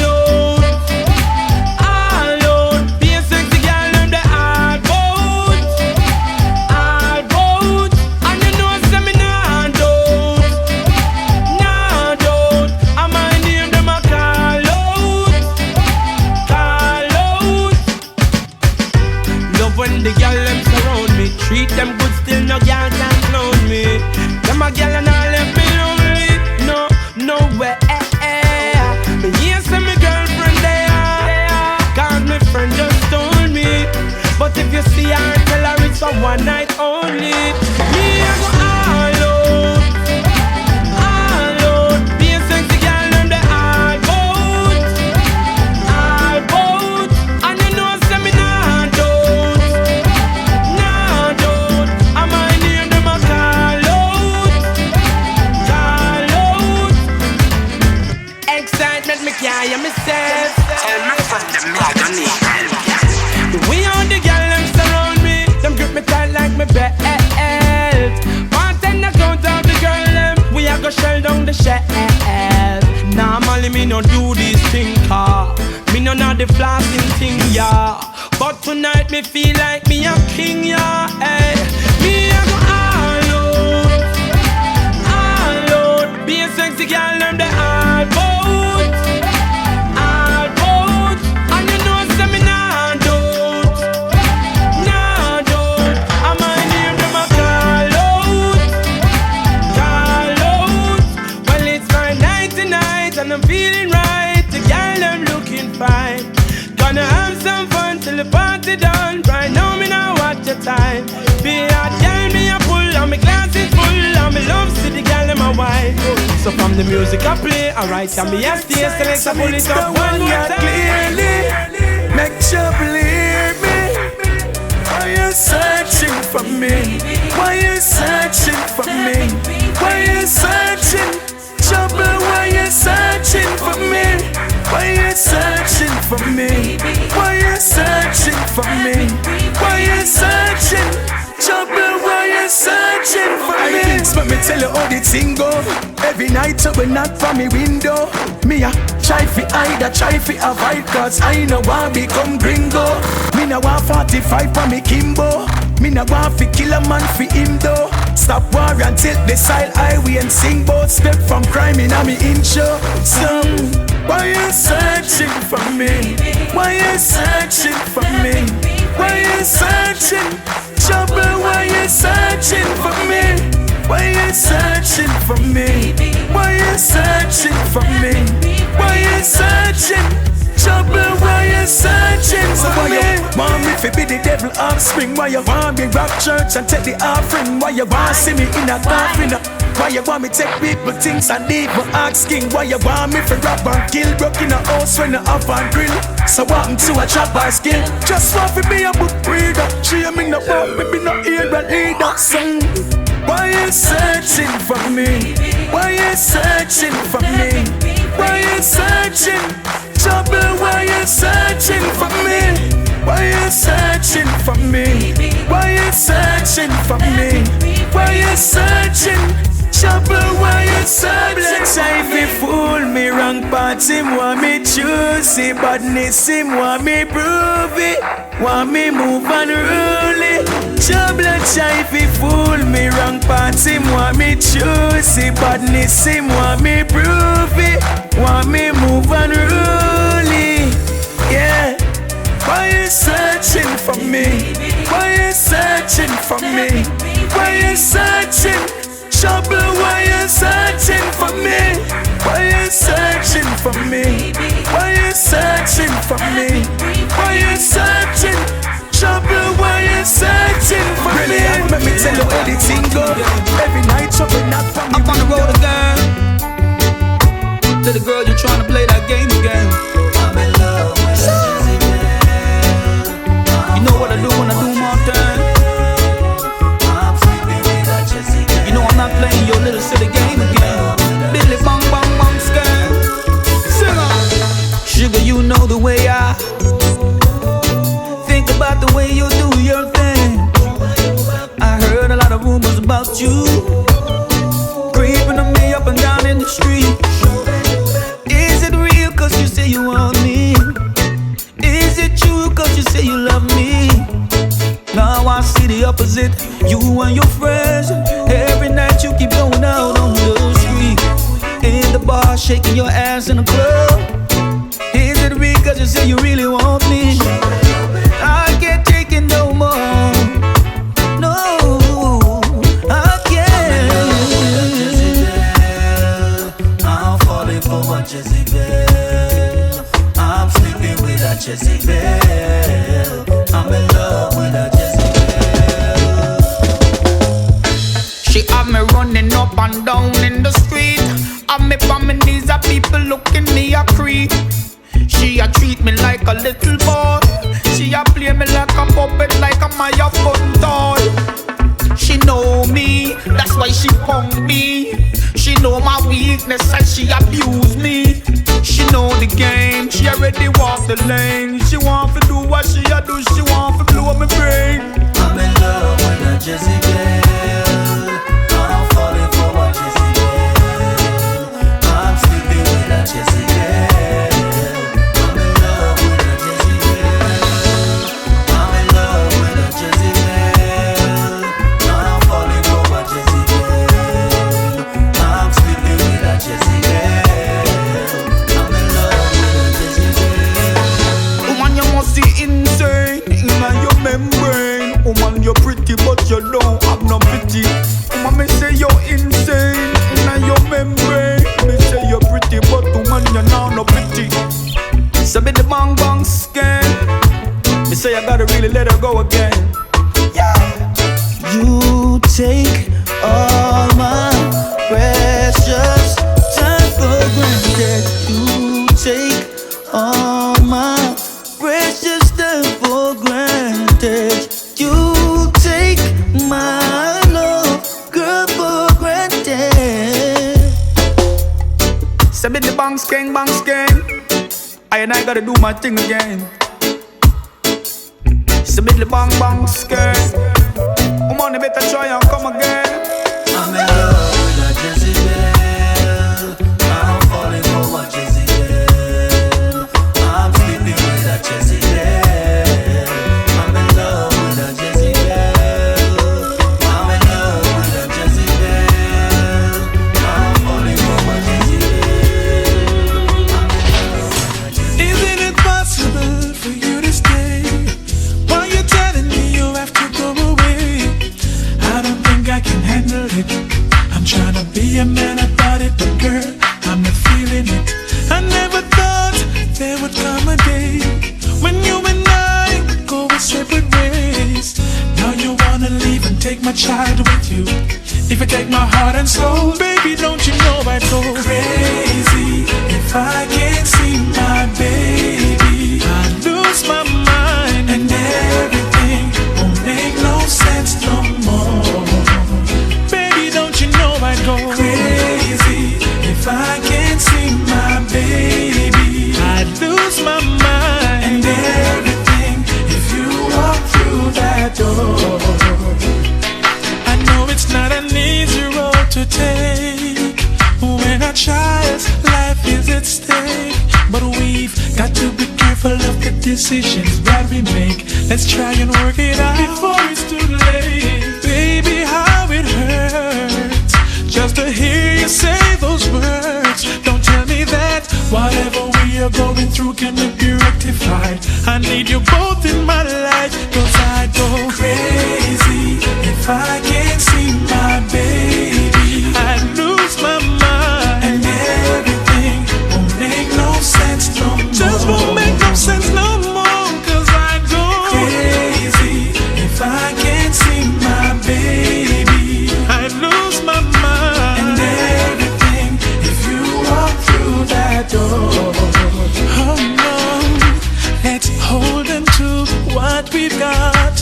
S13: out, be a sexy girl and the hard boat, and you know say me nah doubt. I might name them a call out. Love when the girl them surround me, treat them good, still no girl can clone me. Them a girl and I left me lonely, no way. But yes, I'm my girlfriend there, cause my friend just told me. But if you see her, tell her it's for one night only. Me I go all out, be a sexy girl and the hard boat, and you know say me nah doubt. I might name them a call out. Excitement me can't hear myself.
S7: Tell me from the me
S13: The way all the girls them surround me, them grip me tight like me belt. Bartender count out the girl them, we a go shell down the shelf. Normally me no do this thing, car me no know the flossing thing, yeah. But tonight me feel like me a king, yeah. Hey. Me a go all out, be a sexy girl them the hard boat, and you know say me nah doubt. I might name them a call out. Well it's my night tonight and I'm feeling right. The girl I'm looking fine. Gonna have some fun till the party done. Right now me now watch the time. Be a girl me a pull and my glass is full. And me love see the girl in my wife. So from the music I play, alright, and me a stay select a pull it up one more time.
S15: Clearly, make sure believe me. Why you searching for me? Why you searching for me? Why you searching? Trouble, why you searching for me? Why you searching for me? Why you searching for me? Why you searching? Trouble, why you searching for me? But me tell you how the thing go. Every night you will knock from me window. Me a try fi hide, a try fi avoid, cause I know I become gringo. Me no want 45 for me Kimbo. Me no want fi kill a man fi him though. Stop war until the side highway and sing both step from crime in a me intro. So why you searching for me? Why you searching for me? Why you searching? Trouble, why you searching for me? Why you searching for me? Why you searching for me? Why you searching? Trouble, why you searching for me? Want me to be the devil offspring? Why you want me rock church and take the offering? Why you want see me in a coffin? Why you want me take people things and evil asking? Why you want me for rap and kill? Broke in a house when I up and grill. So what I'm to a trap or skill? Just want to be a book reader. She me no book, me be no ear but leader. Sing. Why you searching for me? Why you searching for me? Why you searching? Trouble, why you searching for me? Why you searching for me? Why you searching for me? Why you searching? Trouble, why you searching? Try to fool me, wrong parts him want me choose it. Badness him want me prove it. Want me move and rule it. Trouble try to fool me, wrong parts him want me choose it. Badness him want me prove it. Want me move and rule it. Yeah. Why you searching for me? Why you searching for me? Why you searching? Trouble, why you searching for me? Why you searching for me? Why you searching for me? Why you searching? Trouble, why you searching for me? Let me tell you how the thing go. Every night trouble not from me.
S16: Up on the road again. To the girl you're trying to play that game again. I'm in love with Jesse girl. You know what I do when I do my thing. I'm sleeping with a Jesse girl. You know I'm not playing your little city game. the way you do your thing. I heard a lot of rumors about you, creeping on me up and down in the street. Is it real cause you say you want me? Is it true cause you say you love me? Now I see the opposite. You and your friends, every night you keep going out on the street, in the bar, shaking your ass in the club. Is it real cause you say you really want me? I can't take it no more. No, I can't.
S13: I'm falling for my Jezebel. I'm sleeping with a Jezebel. I'm in love with a Jezebel.
S6: She have me running up and down in the street. Have me on my knees, a people looking me a creep. She a treat me like a little boy. She a play me like a puppet, like a Maya fun toy. She know me, that's why she punk me. She know my weakness and she abuse me. She know the game, she already walk the lane. She want to do what she a do, she want to blow my brain.
S13: I'm in love with a Jezebel. I'm falling for a Jezebel. I'm sleeping with a Jezebel. I'm in love with a Jezebel. I'm in love with a Jezebel. I'm falling for a Jezebel. I'm sleeping with a Jezebel. I'm in love with a Jezebel.
S6: Woman, you must be insane in your membrane. Woman, you're pretty but you don't have no pity. Woman, me say you're insane in your membrane. Me say you're pretty but woman, you know no pity. So be the bang bang scan. Me say I gotta really let her go again. Yeah.
S16: You take all my precious time for granted. You take all my precious time for granted. You take my love, girl, for granted.
S6: So be the bang skeng, bang skeng. I gotta do my thing again. So be the bang bang skeng. Woman, you better try and come again.
S13: I'm in love with a Jezebel. I'm falling for a Jezebel. I'm sleeping with a Jezebel. I'm in love with a Jezebel. I'm in love with a Jezebel. I'm falling for a Jezebel.
S15: Isn't it possible for you to stay? Why you telling me you have to go away? I don't think I can handle it. I'm trying to be a man about it, but girl, I'm not feeling it. I never thought there would come a day when you and I would go our separate ways. Now you wanna leave and take my child with you. If you take my heart and soul, baby, don't you know I'd go crazy if I can't see my baby. I'd lose my mind and everything won't make no sense no more. Baby, don't you know I'd go crazy if I can't see my baby. I'd lose my mind and everything if you walk through that door. I know it's not an easy road to take when a child's life is at stake, but we've got to be careful of the decisions that we make. Let's try and work it out before it's too late. Baby, how it hurts just to hear you say those words. Don't tell me that whatever we are going through can be rectified. I need you both in my life, cause I go crazy if I can't see my baby. I lose my mind and everything won't make no sense no more. Just won't make no sense no more, cause I go crazy if I can't see my baby. I lose my mind and everything if you walk through that door. Oh no, let's hold on to what we've got.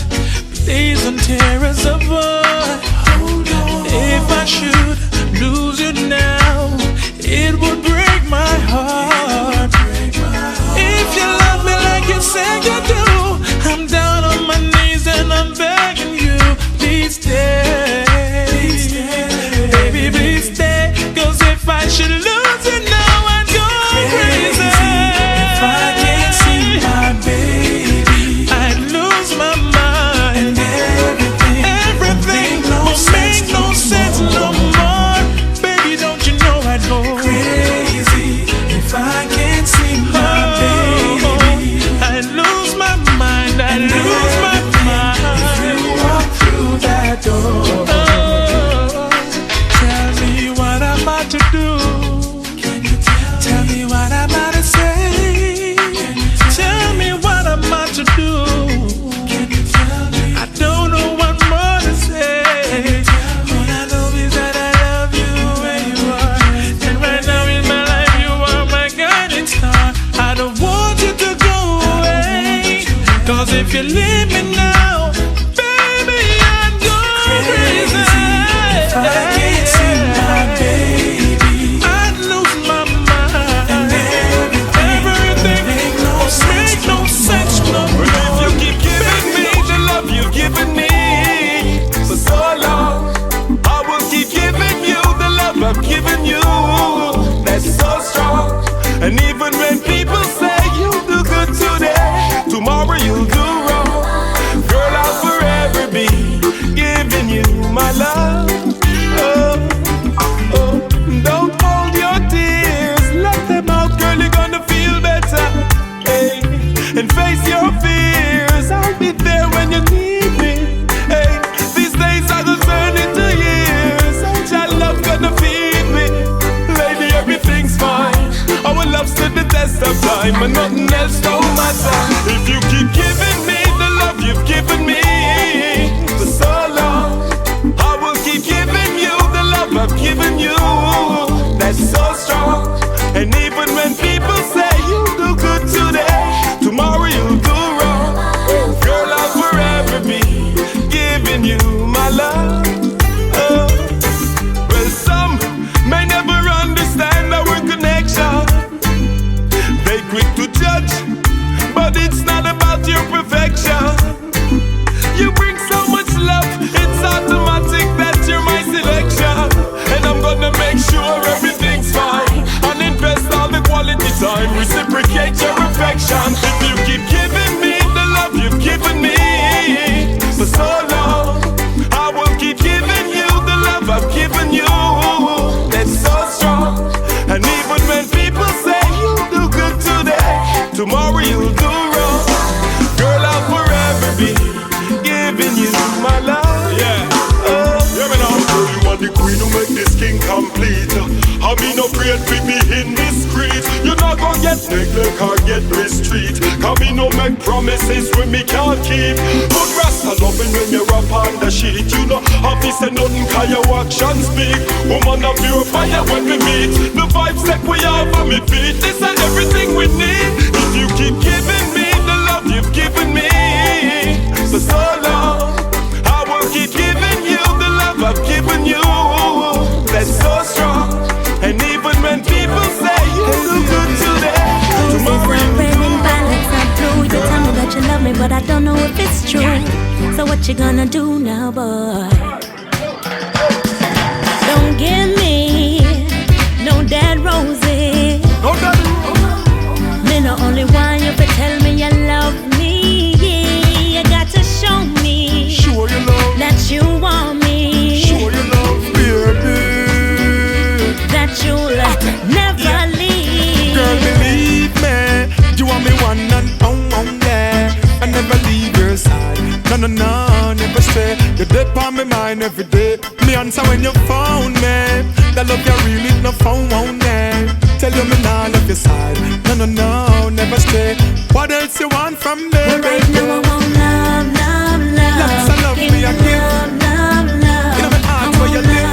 S15: Please don't tear us apart. Hold on. If I should lose you now, it would break my heart. If you love me like you said you do, I'm down on my
S10: if you leave me now, baby, I'd go crazy. If I can't see my baby, I'd lose my mind. And everything make no sense, no. But if you keep giving me the love you've given me for so long, I will keep giving you the love I've given you. That's so strong. And even when people say you do good today, tomorrow you'll do wrong, girl, I'll forever be giving you my love. Oh, don't hold your tears, let them out, girl, you're gonna feel better. Hey, and face your fears, I'll be there when you need me. Hey, these days I will turn into years, and your love gonna feed me. Lady, everything's fine. Our love stood the test of time, and nothing else don't matter. If you keep giving me the love you've given me for so long, I will keep giving you the love I've given you. That's so strong. And even when people say you do good today, tomorrow you'll do wrong, girl, I'll forever be giving you my love. Well, some may never understand our connection. They quick to judge, but it's not about your perfection. You bring so much love, it's automatic that you're my selection. And I'm gonna make sure everything's fine, and invest all the quality time, reciprocate your affection. If you keep giving me the love you've given me for so long, I will keep giving you the love I've given you. That's so strong. And even when people say you do good today, tomorrow you'll do wrong, girl, I'll forever be giving you my love. Yeah. Yeah, me now. Girl, you are the queen who make this king complete. I mean, no great we be indiscreet. You're not gonna get neglect or get mistreat. Cause me no make promises when me can't keep. But Rasta loving when you rap on the sheet. You know, happy say nothing cause your actions speak. Woman of your fire when we meet. The vibes that we have on me feet. This and everything we need. If you keep giving me the love you've given me for so long, I will keep giving you the love I've given you. That's so strong. And even when people say you do good today, tomorrow you do wrong.
S4: You tell me that you love me, but I don't know if it's true. So what you gonna do now, boy? Don't give me no dead roses.
S3: No dead roses.
S4: Me no only want you to tell me you love me. Yeah, you got to show me.
S3: Sure you love.
S4: That you want me.
S3: Sure you love, baby.
S4: That you'll never leave.
S15: Girl, believe me, you are me one and yeah. I never leave your side. No, never stray. You're dead on my mind every day. Me answer when you found me. That love you really no phone won't yeah. Tell you me nah love your side. No, never stray. What else you want from me?
S4: Well, right now I want love.
S15: Lots of love me again.
S4: Love.
S15: You know my heart where you live.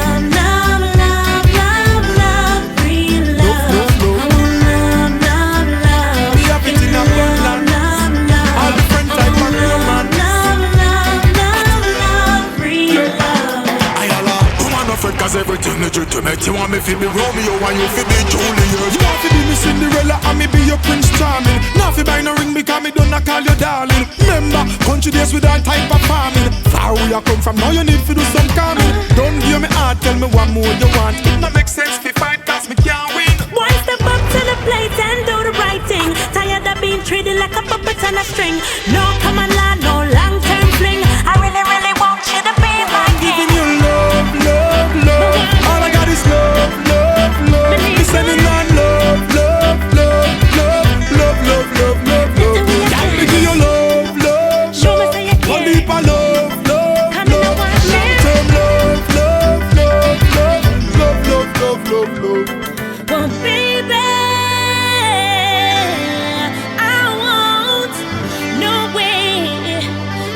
S12: Cause everything legitimate. You want me to be Romeo and you feel me Juliet.
S15: You want to be me Cinderella and me be your Prince Charming. Now if you buy no ring because me don't call you darling. Remember, country days with all type of farming. Far where you come from, now you need to do some calming. Don't give me heart, tell me what more you want. It no make sense to fight cause me can't win.
S4: Boy, step up to the plate and do the right thing. Tired of being treated like a puppet on a string. No common law, no long-term fling. I really want you to be my king.
S15: Giving you love. All I got is love. Me sending on love. Can't me give you love.
S4: Show me say you care.
S15: One deep of love. Long-term love.
S4: Well, baby, I won't no way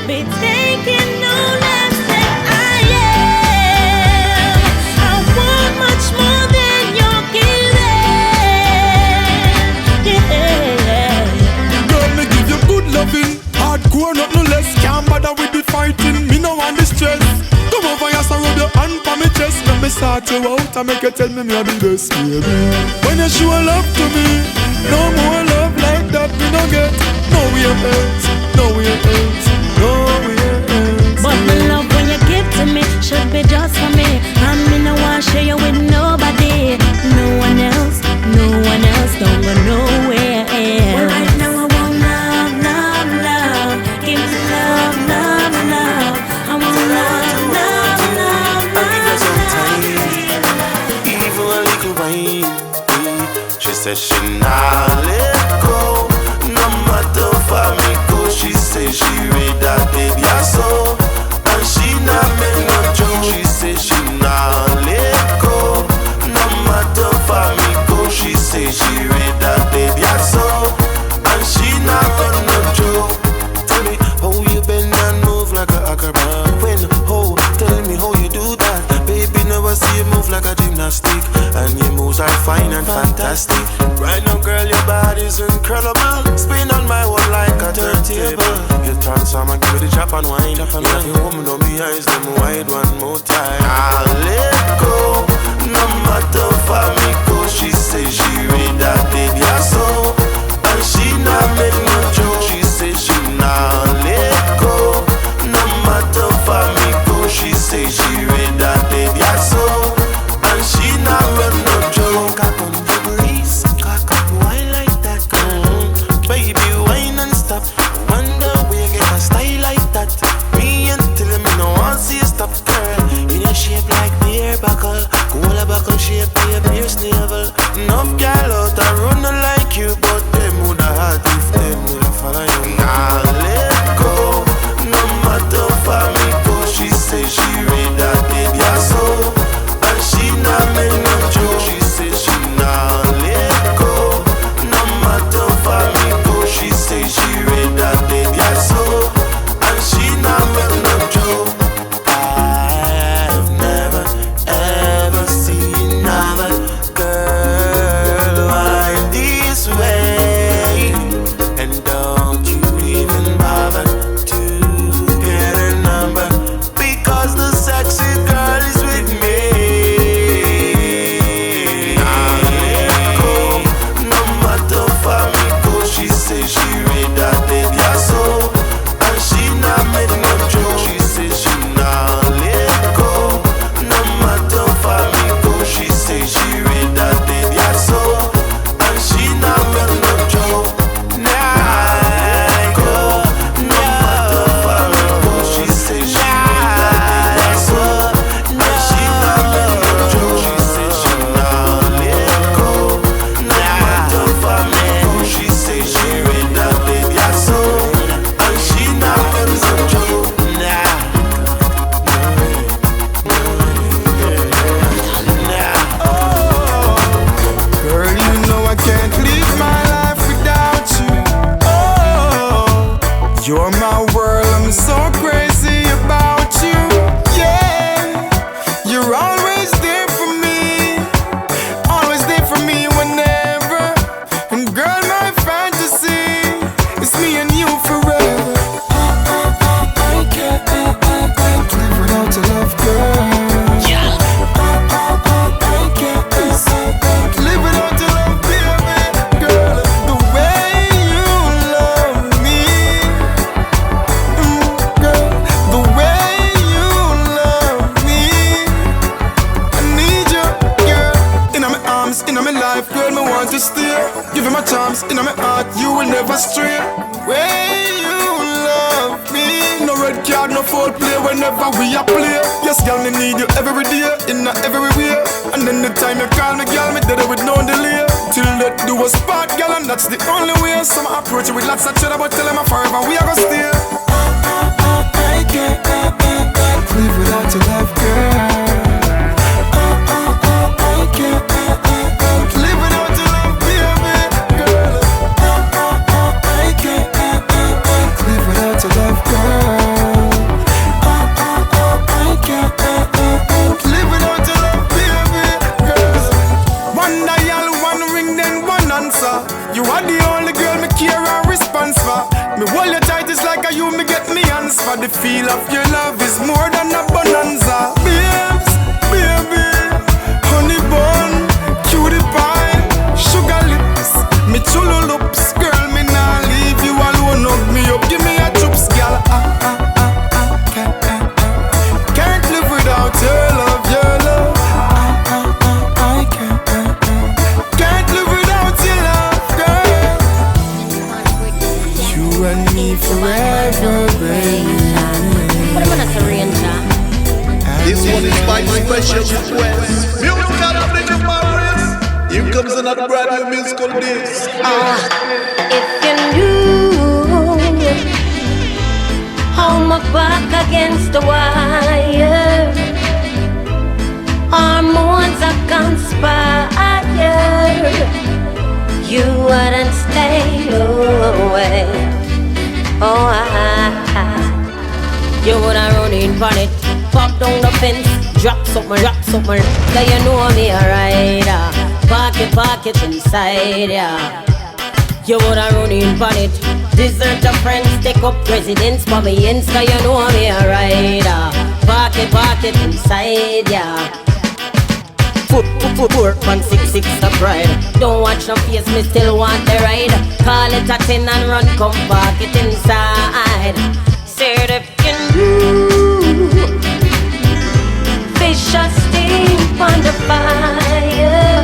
S4: be taking no less than I am. I want much more than you're giving. Yeah.
S15: Girl, me give you good loving, hardcore no
S12: sort you out and make you tell me me a the best, baby. When you show love to me, no more love like that we don't get. Nowhere else, nowhere else, nowhere else.
S4: But the love when you give to me should be just for me. And me no want share you with nobody. No one else, don't go nowhere else. Well, right now I want love, love, love. Give me love, love, love. I want love, love, love, love.
S13: I give her some time, even a little wine. She says she not let go, no matter for me go. She says she read that baby I saw, and she not make no joke. She says she not let go, no matter for me go. She says she read that baby I saw, and she not make no joke. Tell me how you bend and move like a acrobat. When tell me how you do that. Baby, never see you move like a gymnastic, and your moves are fine and fantastic. Right now, girl, your body's incredible. Spin on my one like a turntable. You turn some and give it a chop and wine. Yeah, you woman on me eyes, them wide one more time. I'll let go, no matter for me go. She says she read that baby I saw, and she not make no joke. She says she not let go, no matter for me go. She says she read that baby I saw, and she not make no joke. Cock on the breeze, cock up wine like that. Baby, wine and stop. Wonder where you get a style like that. Me until me no want see you stop, girl. In your shape like beer buckle, cola buckle shape be a beer snavel. Enough gal out a run like you, but them woulda had if them woulda follow you. Nah, let go, no matter for me go. She say she read that baby I saw, and she not make no joke. She say she not let go, no matter for me go. She say she read that baby I saw, and she not make no joke. I've never ever seen another girl like this way, and don't you even bother to get a number, because the sexy girl is with me. I'll let go, no matter for me go. She says she read that baby I saw, and she not make no joke. She says she not let go, no matter for me go. She says she read that baby I saw, and she not make no joke. Nah, go, no matter for me go. She says she read that baby I saw, and she not make no joke. She says she not let go, no matter for me go. She says she read that baby I saw, and she not make no joke.
S12: Girl, you know I can't live my life without you. Oh, you're my world, I'm so crazy about you. Yeah, you're always there for me, whenever. And girl, my fantasy is me and you forever. I can't live without your love, girl. I can't live without your love, baby. Girl, the way you love me, girl, the way you love me. I need you, girl, in my arms, in my life, girl, me want to stay. Give you my charms, in my heart, you will never stray. Way you love me, no red card, no foul play whenever we a play. Yes, girl, me need you every day, in every way. And then the time you call me, girl, me dead with no delay. Till that do us part, girl, and that's the only way. Some approach you with lots of cheddar, but tell them forever we are gonna stay. I can't live without your love, girl. I can't live without your love, baby, girl. I can't live without your love, girl. I can't live without your love, baby, girl. One dial, one ring, then one answer. You are the only girl me care and response for. Me hold you tight, it's like a you me get me hands for. The feel of your love is more than a bonanza. Babes, baby, chululups, girl, me nah leave you alone. Hug me up, give me a chups, girl. Can't live without your love, your love. I can't live without your love, girl. You and me forever, baby.
S17: What am I not arrange?
S18: This one is my special request. Music out of the Mahr's. Here comes another brand new musical disc.
S17: If you knew how my back against the wire, hormones are conspire, you wouldn't stay away. Oh, you woulda run in on it, pop down the fence, drop something, cause you know me a rider. Park it inside, yeah. You woulda run in on it, desert your friends, take up residence for me ends, cause you know me a rider. Park it inside, yeah. Foot, 166 a pride. Don't watch no face, me still want the ride. Call it a 10 and run, come park it inside. Said if you knew, fish are steam on the fire,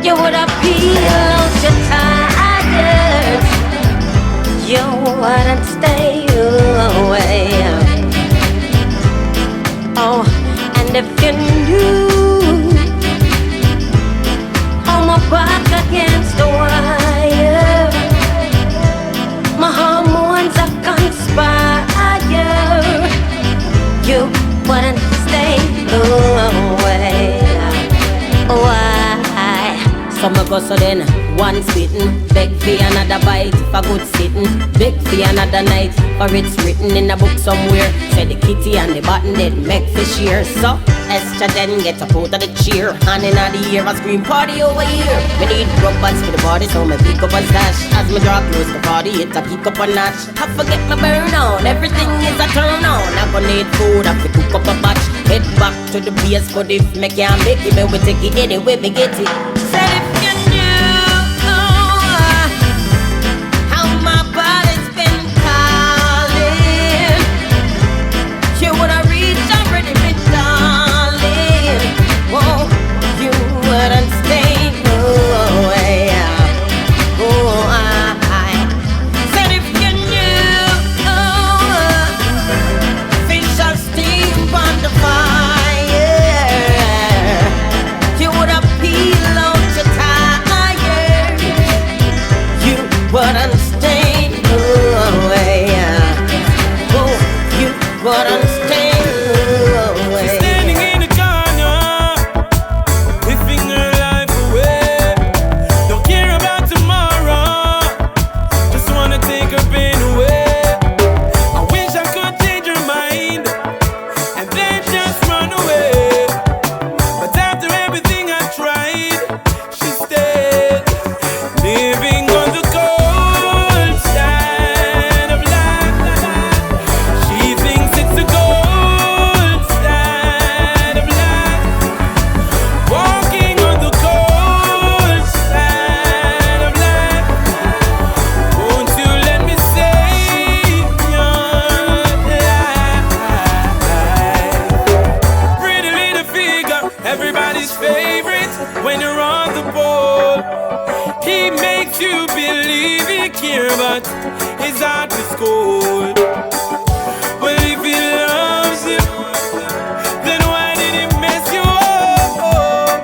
S17: you woulda peel out your tires. You wouldn't stay away. Oh, and if you knew how my back against the wire, my hormones are conspire, you wouldn't stay away. Why? Some go so then, one spittin', beg for another bite for good sitting, beg for another night, for it's written in a book somewhere. Say the kitty and the button did make for sheer. So Esther then get up out of the chair, hand in the air, a scream party over here. Me need rubbers for the body, so me pick up a stash. As me draw close the body, it a pick up a notch. I forget my burn on, everything is a turn on. I gonna need food, I fi cook up a batch. Head back to the base, but if me can't make it, me we take it anyway, me get it. Said if you knew how my body's been calling, you woulda reached already, me darling. Whoa, you wouldn't stay away. Oh, I said if you knew, fish are steam on the fire, you woulda peel out your tires. You wouldn't stay away. Oh, you wouldn't stay away.
S15: Standing in the corner, living her life away. Don't care about tomorrow, just wanna take her pain away. I wish I could change her mind and then just run away. But after everything I tried, she stayed, living on the cold side of life. She thinks it's the cold side of life, walking on the cold side of life. Won't you let me save your life? Pretty little figure, everybody's favorite when you're on the pole. He makes you believe he cares, but his heart is cold. Well, if he loves you, then why did he mess you up?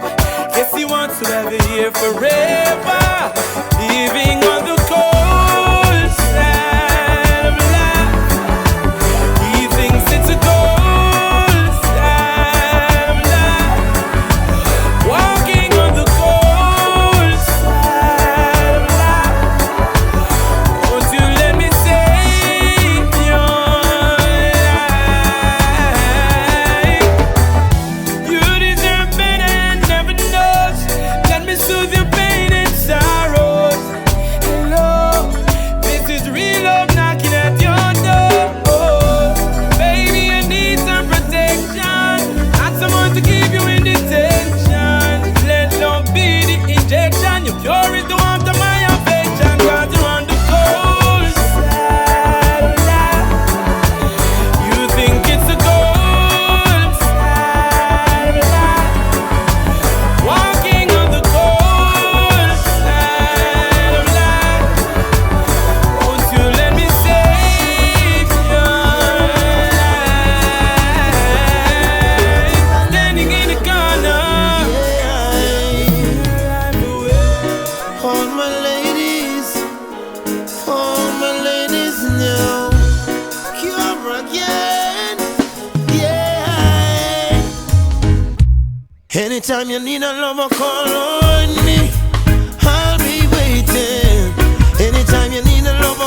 S15: Guess he wants to have you here forever, living on the cold side of life. He thinks it's a cold side of life, walking on the cold side of life. Won't you let me save your life? You deserve better and never knows. Let me soothe your pain and sorrows. Hello, this is real love knocking at your door. Baby, you need some protection, not someone to keep you in detention. Let love be the injection. Your cure is the
S11: new. Cure again. Yeah. Anytime you need a lover, call on me. I'll be waiting. Anytime you need a lover,